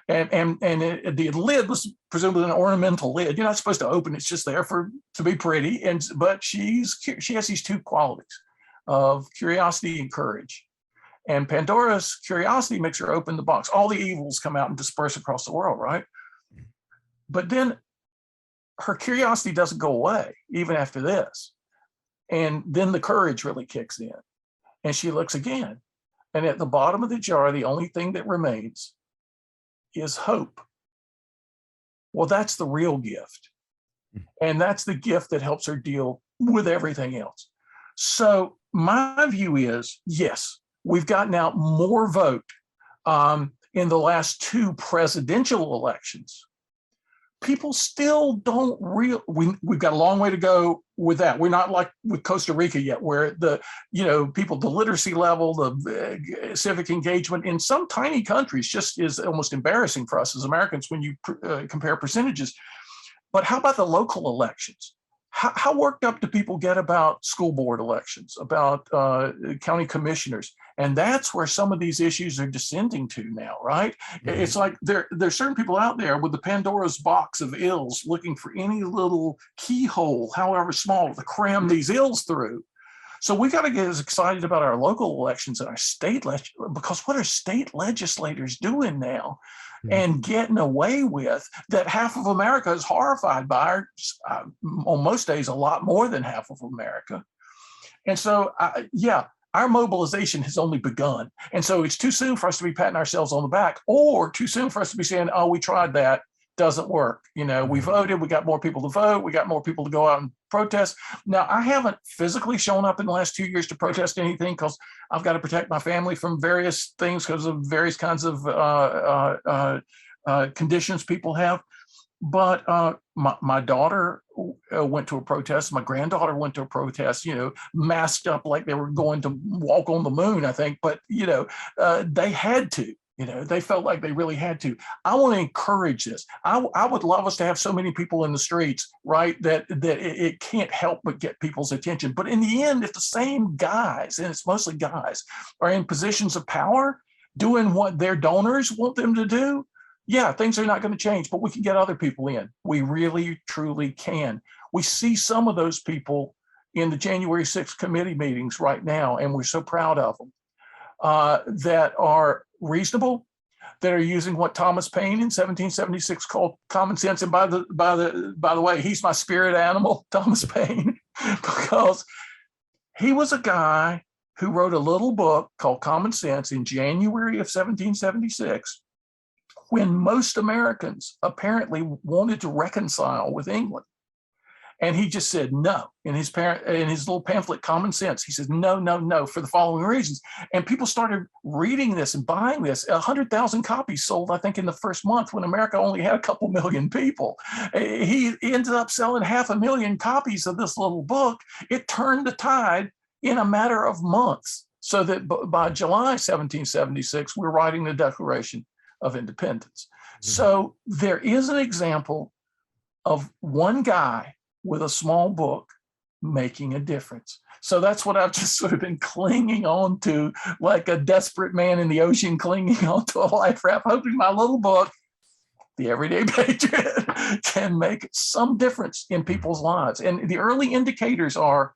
And the lid was presumably an ornamental lid. You're not supposed to open it. It's just there to be pretty. But she has these two qualities of curiosity and courage. And Pandora's curiosity makes her open the box. All the evils come out and disperse across the world, right? But then her curiosity doesn't go away even after this. And then the courage really kicks in. And she looks again. And at the bottom of the jar, the only thing that remains is hope. Well, that's the real gift. And that's the gift that helps her deal with everything else. So my view is, yes, we've gotten out more vote in the last two presidential elections. People still don't we've got a long way to go with that. We're not like with Costa Rica yet, where the literacy level, the civic engagement in some tiny countries just is almost embarrassing for us as Americans when you compare percentages. But how about the local elections? How worked up do people get about school board elections, about county commissioners? And that's where some of these issues are descending to now, right? Mm-hmm. It's like there's certain people out there with the Pandora's box of ills looking for any little keyhole, however small, to cram these ills through. So we got to get as excited about our local elections and our state because what are state legislators doing now? And getting away with that half of America is horrified by, on most days, a lot more than half of America. And so, our mobilization has only begun. And so it's too soon for us to be patting ourselves on the back, or too soon for us to be saying, oh, we tried that, doesn't work. We voted, we got more people to vote, we got more people to go out and protest. Now, I haven't physically shown up in the last 2 years to protest anything because I've got to protect my family from various things because of various kinds of conditions people have. But my daughter went to a protest. My granddaughter went to a protest, masked up like they were going to walk on the moon, I think. But, they had to. They felt like they really had to. I want to encourage this. I would love us to have so many people in the streets, right, that it can't help but get people's attention. But in the end, if the same guys, and it's mostly guys, are in positions of power doing what their donors want them to do, things are not going to change, but we can get other people in. We really, truly can. We see some of those people in the January 6th committee meetings right now, and we're so proud of them, that are reasonable, that are using what Thomas Paine in 1776 called common sense. And by the way, he's my spirit animal, Thomas Paine, because he was a guy who wrote a little book called Common Sense in January of 1776, when most Americans apparently wanted to reconcile with England. And he just said no in his little pamphlet, Common Sense. He said, no, for the following reasons. And people started reading this and buying this. 100,000 copies sold, I think, in the first month when America only had a couple million people. He ended up selling 500,000 copies of this little book. It turned the tide in a matter of months, so that by July 1776, we're writing the Declaration of Independence. Mm-hmm. So there is an example of one guy with a small book making a difference. So that's what I've just sort of been clinging on to, like a desperate man in the ocean clinging onto a life raft, hoping my little book, The Everyday Patriot, can make some difference in people's lives. And the early indicators are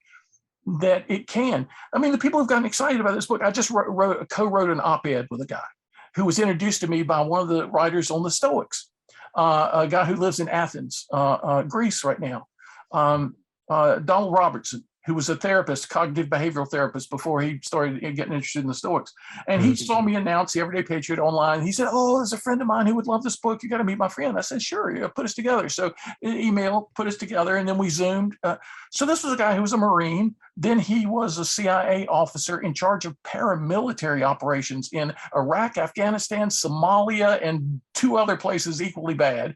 that it can. I mean, the people who've gotten excited about this book, I just co-wrote an op-ed with a guy who was introduced to me by one of the writers on the Stoics, a guy who lives in Athens, Greece right now. Donald Robertson, who was a therapist, cognitive behavioral therapist, before he started getting interested in the Stoics. And he saw me announce the Everyday Patriot online. He said, oh, there's a friend of mine who would love this book. You got to meet my friend. I said, sure, put us together. So email, put us together, and then we Zoomed. So this was a guy who was a Marine. Then he was a CIA officer in charge of paramilitary operations in Iraq, Afghanistan, Somalia, and 2 other places equally bad.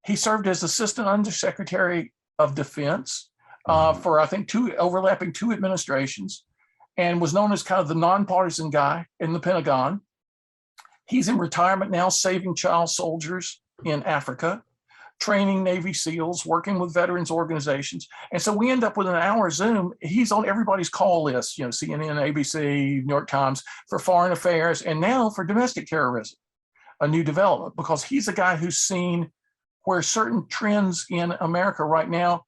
He served as Assistant Undersecretary of Defense for, I think, 2 administrations. and was known as kind of the nonpartisan guy in the Pentagon. He's in retirement now, saving child soldiers in Africa, training Navy SEALs, working with veterans organizations. And so we end up with an hour Zoom. He's on everybody's call list, you know, CNN, ABC, New York Times, for foreign affairs, and now for domestic terrorism, a new development, because he's a guy who's seen where certain trends in America right now,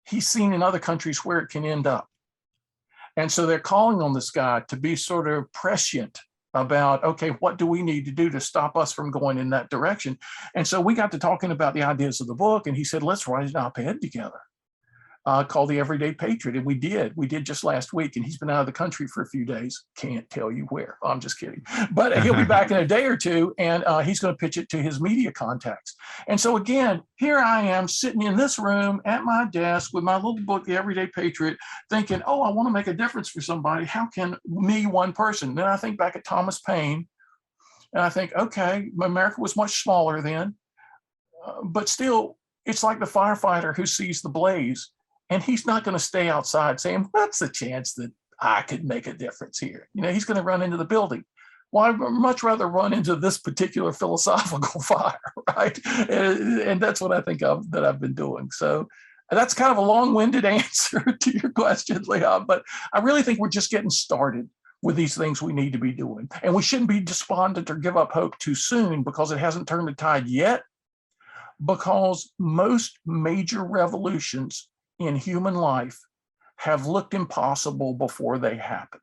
he's seen in other countries where it can end up. And so they're calling on this guy to be sort of prescient about, okay, what do we need to do to stop us from going in that direction? And so we got to talking about the ideas of the book, and he said, let's write an op-ed together called The Everyday Patriot. And we did just last week, and he's been out of the country for a few days. Can't tell you where. I'm just kidding. But he'll be back in a day or two, and he's going to pitch it to his media contacts. And so again, here I am sitting in this room at my desk with my little book, The Everyday Patriot, thinking, oh, I want to make a difference for somebody. How can me, one person? Then I think back at Thomas Paine, and I think, okay, America was much smaller then, but still, it's like the firefighter who sees the blaze. And he's not going to stay outside saying, what's the chance that I could make a difference here? You know, he's going to run into the building. Well, I'd much rather run into this particular philosophical fire, right? And that's what I think of that I've been doing. So that's kind of a long-winded answer to your question, Leon, but I really think we're just getting started with these things we need to be doing. And we shouldn't be despondent or give up hope too soon because it hasn't turned the tide yet, because most major revolutions in human life have looked impossible before they happened.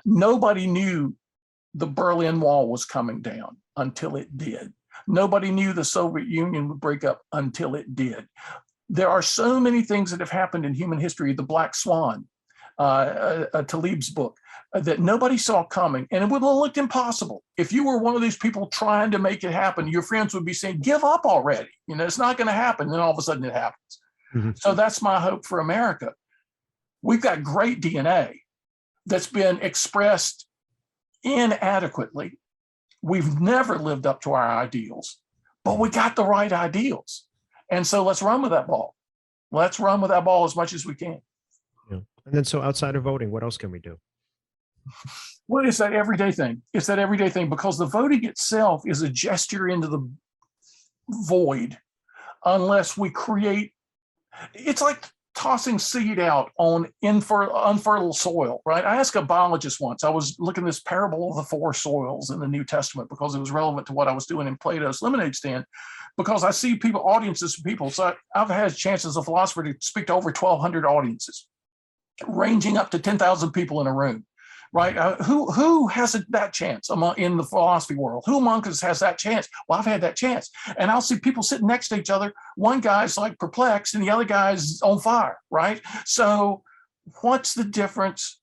Nobody knew the Berlin Wall was coming down until it did. Nobody knew the Soviet Union would break up until it did. There are so many things that have happened in human history, the Black Swan, Talib's book, that nobody saw coming, and it would have looked impossible. If you were one of these people trying to make it happen, your friends would be saying, give up already. You know, it's not going to happen. Then all of a sudden it happens. Mm-hmm. So that's my hope for America. We've got great DNA that's been expressed inadequately. We've never lived up to our ideals, but we got the right ideals. And so let's run with that ball. Let's run with that ball as much as we can. Yeah. And then so outside of voting, what else can we do? Well, it's that everyday thing. It's that everyday thing, because the voting itself is a gesture into the void unless we create. It's like tossing seed out on unfertile soil, right? I asked a biologist once, I was looking at this parable of the four soils in the New Testament because it was relevant to what I was doing in Plato's lemonade stand, because I see people, audiences of people. So I've had chances as a philosopher to speak to over 1,200 audiences, ranging up to 10,000 people in a room. Right? Who has that chance in the philosophy world? Who among us has that chance? Well, I've had that chance. And I'll see people sitting next to each other. One guy's like perplexed and the other guy's on fire, right? So what's the difference?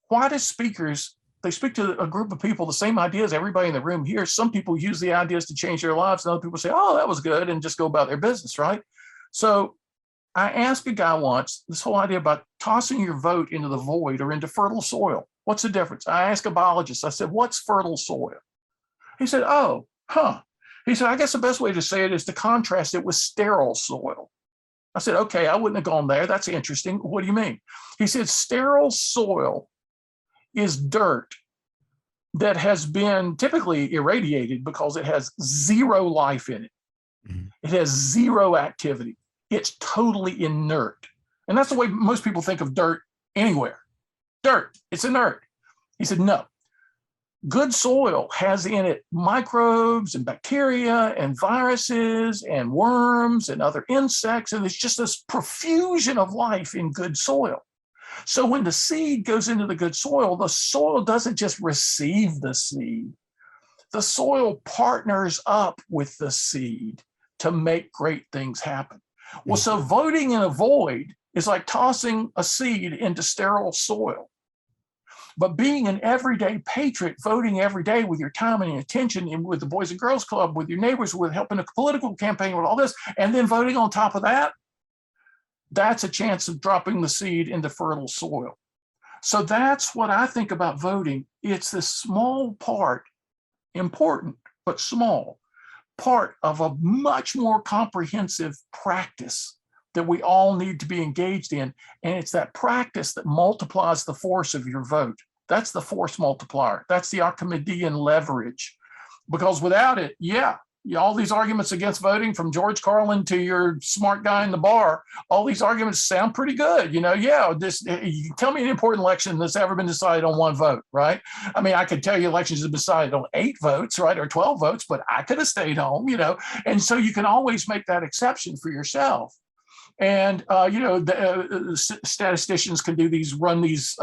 Why do speakers, they speak to a group of people, the same ideas everybody in the room hears. Some people use the ideas to change their lives, and other people say, oh, that was good, and just go about their business, right? So I asked a guy once, this whole idea about tossing your vote into the void or into fertile soil. What's the difference? I asked a biologist, I said, what's fertile soil? He said, He said, I guess the best way to say it is to contrast it with sterile soil. I said, okay, I wouldn't have gone there. That's interesting. What do you mean? He said, sterile soil is dirt that has been typically irradiated because it has zero life in it. Mm-hmm. It has zero activity. It's totally inert. And that's the way most people think of dirt anywhere. Dirt, it's inert. He said, no. Good soil has in it microbes and bacteria and viruses and worms and other insects. And it's just this profusion of life in good soil. So when the seed goes into the good soil, the soil doesn't just receive the seed. The soil partners up with the seed to make great things happen. Well, so voting in a void is like tossing a seed into sterile soil. But being an everyday patriot, voting every day with your time and attention, and with the Boys and Girls Club, with your neighbors, with helping a political campaign, with all this, and then voting on top of that, that's a chance of dropping the seed into fertile soil. So that's what I think about voting. It's this small part, important, but small, part of a much more comprehensive practice that we all need to be engaged in. And it's that practice that multiplies the force of your vote. That's the force multiplier. That's the Archimedean leverage. Because without it, all these arguments against voting, from George Carlin to your smart guy in the bar, all these arguments sound pretty good. You can tell me an important election that's ever been decided on one vote, right? I mean, I could tell you elections have been decided on 8 votes, right, or 12 votes, but I could have stayed home, and so you can always make that exception for yourself. And statisticians can run these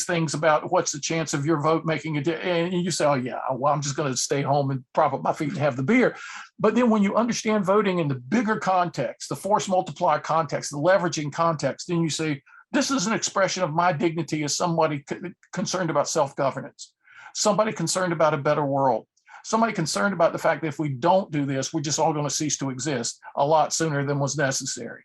things about what's the chance of your vote making a difference. And you say, oh yeah, well, I'm just going to stay home and prop up my feet and have the beer. But then when you understand voting in the bigger context, the force multiplier context, the leveraging context, then you say, this is an expression of my dignity as somebody concerned about self-governance, somebody concerned about a better world, somebody concerned about the fact that if we don't do this, we're just all going to cease to exist a lot sooner than was necessary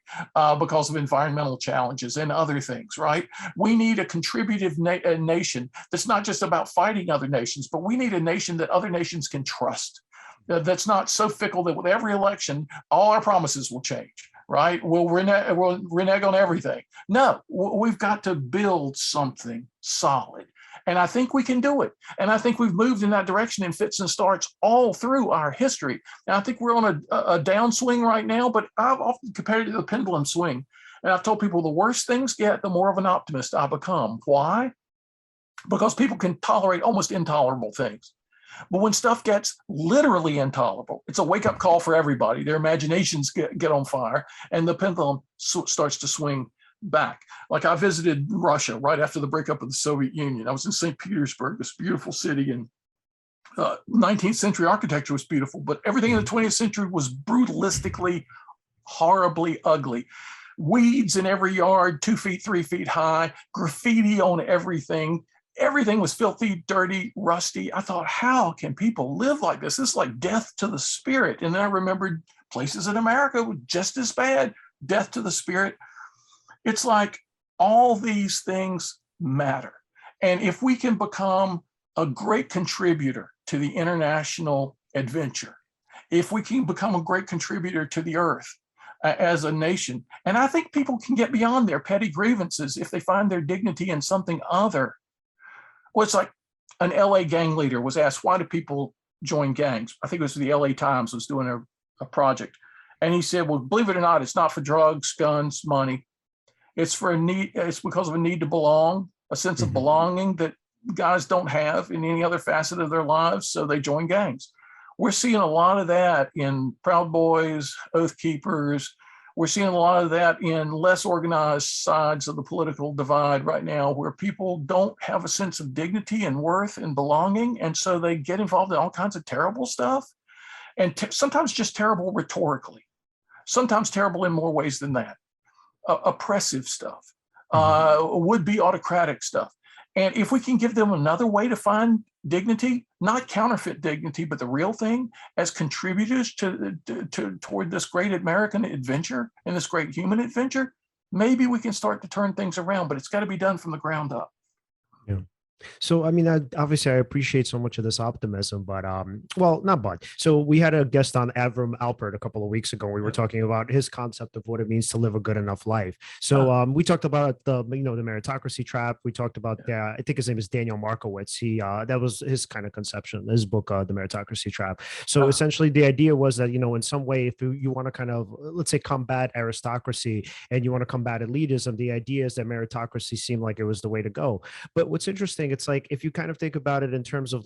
because of environmental challenges and other things, right? We need a contributive nation that's not just about fighting other nations, but we need a nation that other nations can trust, that's not so fickle that with every election, all our promises will change, right? We'll renege on everything. No, we've got to build something solid. And I think we can do it. And I think we've moved in that direction in fits and starts all through our history. And I think we're on a downswing right now, but I've often compared it to the pendulum swing. And I've told people the worse things get, the more of an optimist I become. Why? Because people can tolerate almost intolerable things. But when stuff gets literally intolerable, it's a wake-up call for everybody. Their imaginations get on fire, and the pendulum starts to swing back. Like, I visited Russia right after the breakup of the Soviet Union. I was in St. Petersburg, this beautiful city, and 19th century architecture was beautiful, but everything in the 20th century was brutalistically, horribly ugly. Weeds in every yard, 2 feet, 3 feet high, graffiti on everything. Everything was filthy, dirty, rusty. I thought, how can people live like this? This is like death to the spirit. And then I remembered places in America were just as bad, death to the spirit. It's like all these things matter. And if we can become a great contributor to the international adventure, if we can become a great contributor to the earth as a nation, and I think people can get beyond their petty grievances if they find their dignity in something other. Well, it's like an LA gang leader was asked, why do people join gangs? I think it was the LA Times was doing a project. And he said, well, believe it or not, it's not for drugs, guns, money. It's for a need. It's because of a need to belong, a sense of belonging that guys don't have in any other facet of their lives. So they join gangs. We're seeing a lot of that in Proud Boys, Oath Keepers. We're seeing a lot of that in less organized sides of the political divide right now, where people don't have a sense of dignity and worth and belonging. And so they get involved in all kinds of terrible stuff, and sometimes just terrible rhetorically, sometimes terrible in more ways than that. Oppressive stuff, would-be autocratic stuff. And if we can give them another way to find dignity, not counterfeit dignity, but the real thing, as contributors toward this great American adventure and this great human adventure, maybe we can start to turn things around, but it's got to be done from the ground up. Yeah. So, I mean, obviously I appreciate so much of this optimism, but, well, not but. So we had a guest on, Avram Alpert, a couple of weeks ago. We were talking about his concept of what it means to live a good enough life. So we talked about the Meritocracy Trap. We talked about, I think his name is Daniel Markowitz. That was his kind of conception, his book, The Meritocracy Trap. So essentially the idea was that, in some way, if you want to kind of, let's say, combat aristocracy and you want to combat elitism, the idea is that meritocracy seemed like it was the way to go. But what's interesting, it's like, if you kind of think about it in terms of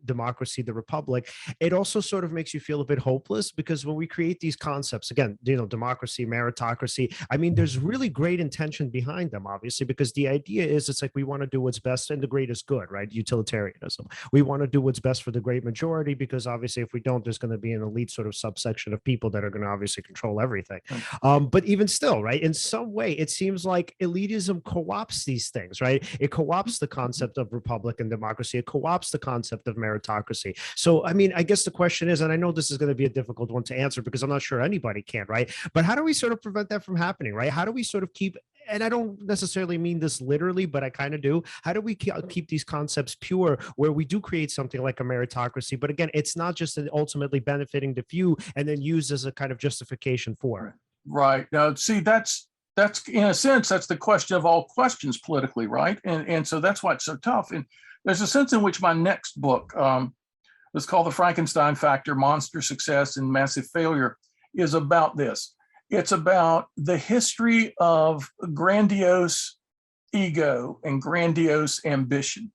democracy, the republic, it also sort of makes you feel a bit hopeless, because when we create these concepts, again, democracy, meritocracy, I mean, there's really great intention behind them, obviously, because the idea is, it's like, we want to do what's best and the greatest good, right? Utilitarianism. We want to do what's best for the great majority, because obviously if we don't, there's going to be an elite sort of subsection of people that are going to obviously control everything. But even still, right, in some way, it seems like elitism co-opts these things, right? It co-opts the concept of republic and democracy. It co-opts the concept of meritocracy. So, I mean, I guess the question is, and I know this is going to be a difficult one to answer because I'm not sure anybody can, right? But how do we sort of prevent that from happening, right? How do we sort of keep, and I don't necessarily mean this literally, but I kind of do. How do we keep these concepts pure, where we do create something like a meritocracy, but again, it's not just ultimately benefiting the few and then used as a kind of justification for it? Right. Now, see, that's in a sense, that's the question of all questions politically, right? And so that's why it's so tough. And there's a sense in which my next book, it's called The Frankenstein Factor: Monster Success and Massive Failure, is about this. It's about the history of grandiose ego and grandiose ambition,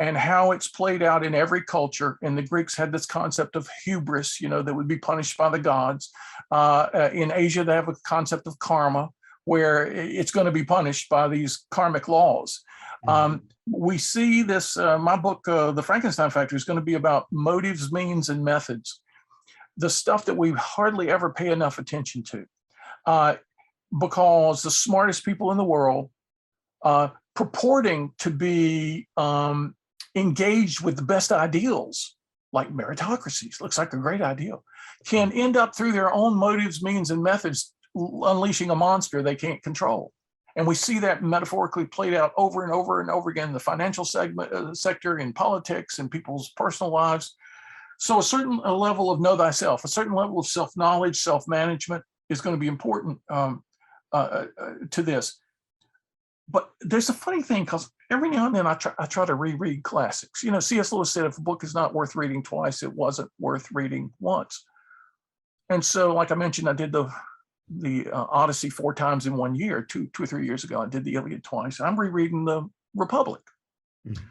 and how it's played out in every culture. And the Greeks had this concept of hubris, that would be punished by the gods. In Asia, they have a concept of karma, where it's going to be punished by these karmic laws. We see this, my book, The Frankenstein Factor, is going to be about motives, means, and methods, the stuff that we hardly ever pay enough attention to, because the smartest people in the world, purporting to be engaged with the best ideals, like meritocracies, looks like a great ideal, can end up through their own motives, means, and methods unleashing a monster they can't control. And we see that metaphorically played out over and over and over again in the financial sector, in politics, in people's personal lives. So a certain level of know thyself, a certain level of self-knowledge, self-management is going to be important to this. But there's a funny thing, because every now and then I try to reread classics. C.S. Lewis said, if a book is not worth reading twice, it wasn't worth reading once. And so, like I mentioned, I did the Odyssey 4 times in 1 year, two or 3 years ago. I did the Iliad twice. I'm rereading the Republic. Mm-hmm.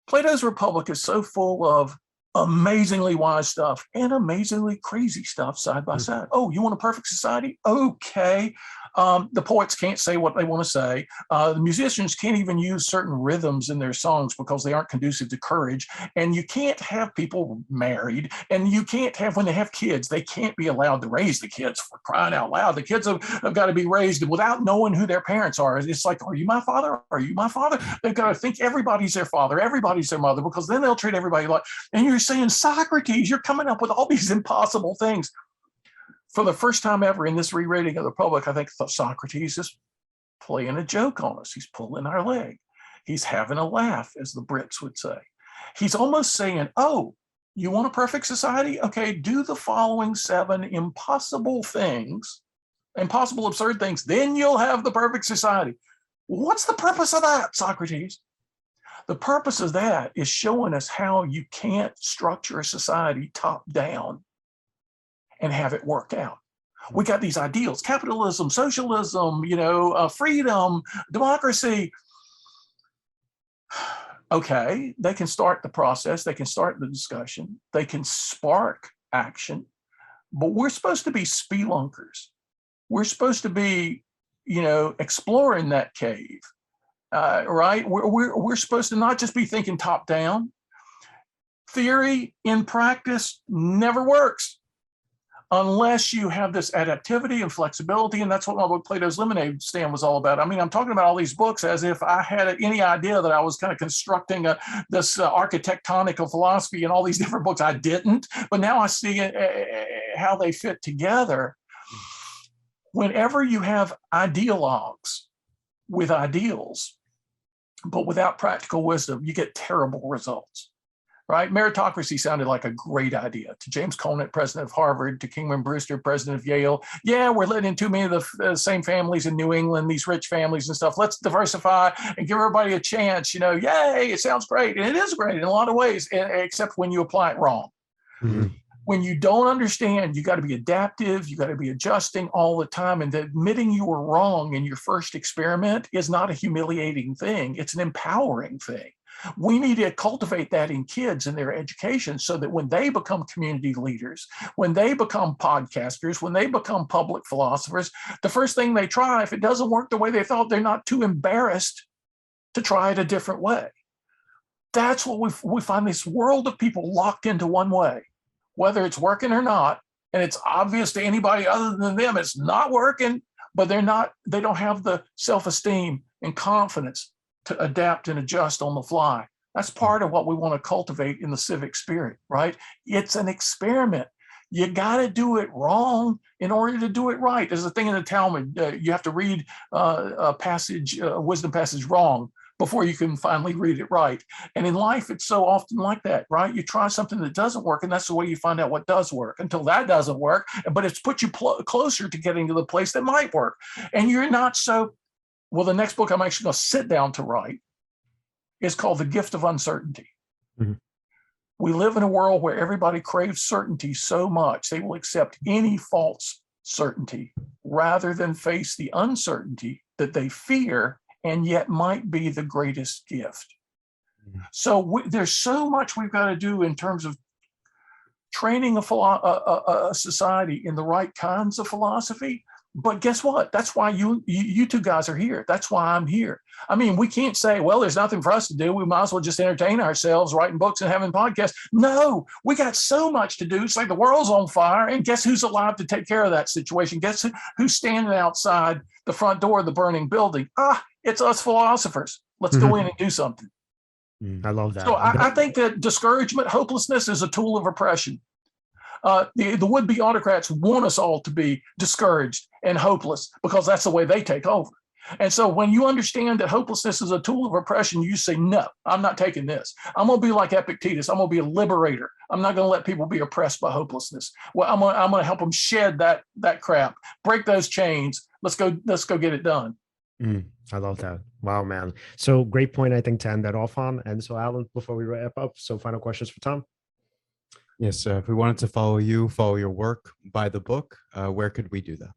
Plato's Republic is so full of amazingly wise stuff and amazingly crazy stuff side by side. Oh, you want a perfect society? Okay. The poets can't say what they want to say. The musicians can't even use certain rhythms in their songs because they aren't conducive to courage. And you can't have people married, and you can't have, when they have kids, they can't be allowed to raise the kids, for crying out loud. The kids have got to be raised without knowing who their parents are. It's like, are you my father? Are you my father? They've got to think everybody's their father, everybody's their mother, because then they'll treat everybody like, and you're saying, Socrates, you're coming up with all these impossible things. For the first time ever in this rereading of the Republic, I think Socrates is playing a joke on us. He's pulling our leg. He's having a laugh, as the Brits would say. He's almost saying, oh, you want a perfect society? Okay, do the following 7 impossible things, impossible, absurd things, then you'll have the perfect society. What's the purpose of that, Socrates? The purpose of that is showing us how you can't structure a society top down and have it work out. We got these ideals: capitalism, socialism, freedom, democracy. Okay, they can start the process, they can start the discussion, they can spark action, but we're supposed to be spelunkers. We're supposed to be, exploring that cave, right? We're supposed to not just be thinking top down. Theory in practice never works unless you have this adaptivity and flexibility. And that's what my book, Plato's Lemonade Stand, was all about. I mean, I'm talking about all these books as if I had any idea that I was kind of constructing this architectonic of philosophy and all these different books. I didn't, but now I see how they fit together. Whenever you have ideologues with ideals, but without practical wisdom, you get terrible results. Right? Meritocracy sounded like a great idea to James Conant, president of Harvard, to Kingman Brewster, president of Yale. Yeah, we're letting in too many of the same families in New England, these rich families and stuff. Let's diversify and give everybody a chance. Yay, it sounds great. And it is great in a lot of ways, except when you apply it wrong. Mm-hmm. When you don't understand, you got to be adaptive, you got to be adjusting all the time. And admitting you were wrong in your first experiment is not a humiliating thing. It's an empowering thing. We need to cultivate that in kids in their education so that when they become community leaders, when they become podcasters, when they become public philosophers, the first thing they try, if it doesn't work the way they thought, they're not too embarrassed to try it a different way. That's what we find, this world of people locked into one way, whether it's working or not. And it's obvious to anybody other than them it's not working, but they don't have the self-esteem and confidence to adapt and adjust on the fly. That's part of what we want to cultivate in the civic spirit, right? It's an experiment. You got to do it wrong in order to do it right. There's a thing in the Talmud, you have to read a wisdom passage wrong before you can finally read it right. And in life, it's so often like that, right? You try something that doesn't work, and that's the way you find out what does work. Until that doesn't work, but it's put you closer to getting to the place that might work. And you're not so, well, the next book I'm actually going to sit down to write is called The Gift of Uncertainty. Mm-hmm. We live in a world where everybody craves certainty so much, they will accept any false certainty rather than face the uncertainty that they fear and yet might be the greatest gift. So there's so much we've got to do in terms of training a society in the right kinds of philosophy. But guess what? That's why you two guys are here. That's why I'm here. I mean, we can't say, well, there's nothing for us to do. We might as well just entertain ourselves, writing books and having podcasts. No, we got so much to do. It's like the world's on fire. And guess who's alive to take care of that situation? Guess who's standing outside the front door of the burning building? It's us philosophers. Let's go in and do something. I love that. So I think that discouragement, hopelessness is a tool of oppression. The would-be autocrats want us all to be discouraged and hopeless because that's the way they take over. And so when you understand that hopelessness is a tool of oppression, you say, no, I'm not taking this. I'm going to be like Epictetus. I'm going to be a liberator. I'm not going to let people be oppressed by hopelessness. Well, I'm going to help them shed that crap, break those chains. Let's go get it done. I love that. Wow, man. So great point, I think, to end that off on. And so, Alan, before we wrap up, so final questions for Tom. Yes, if we wanted to follow you, follow your work, buy the book, where could we do that?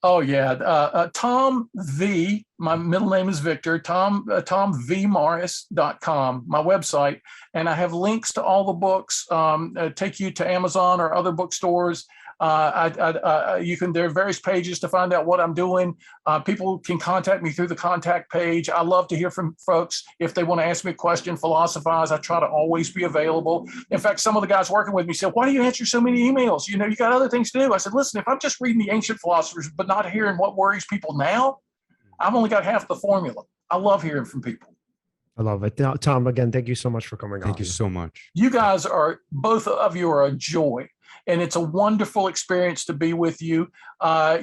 Oh, yeah. Tom V, my middle name is Victor, tomvmorris.com, my website. And I have links to all the books, take you to Amazon or other bookstores. There are various pages to find out what I'm doing. People can contact me through the contact page. I love to hear from folks. If they want to ask me a question, philosophize, I try to always be available. In fact, some of the guys working with me said, why do you answer so many emails? You got other things to do. I said, listen, if I'm just reading the ancient philosophers, but not hearing what worries people now, I've only got half the formula. I love hearing from people. I love it. Tom, again, thank you so much for coming on. Thank you so much. You guys both of you are a joy. And it's a wonderful experience to be with you. I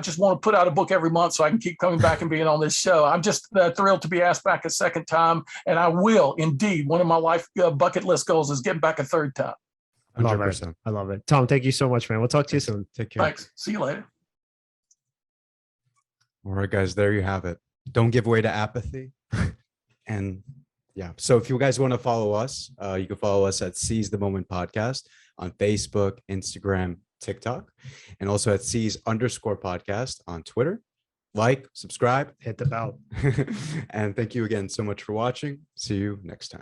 just want to put out a book every month so I can keep coming back and being on this show. I'm just thrilled to be asked back a second time. And I will indeed. One of my life bucket list goals is getting back a third time. 100%. I love it. Tom, thank you so much, man. We'll talk to you soon. Take care. Thanks. See you later. All right, guys, there you have it. Don't give way to apathy. And yeah, so if you guys want to follow us, you can follow us at Seize the Moment Podcast on Facebook, Instagram, TikTok, and also at Seize_podcast on Twitter. Like, subscribe, hit the bell. And thank you again so much for watching. See you next time.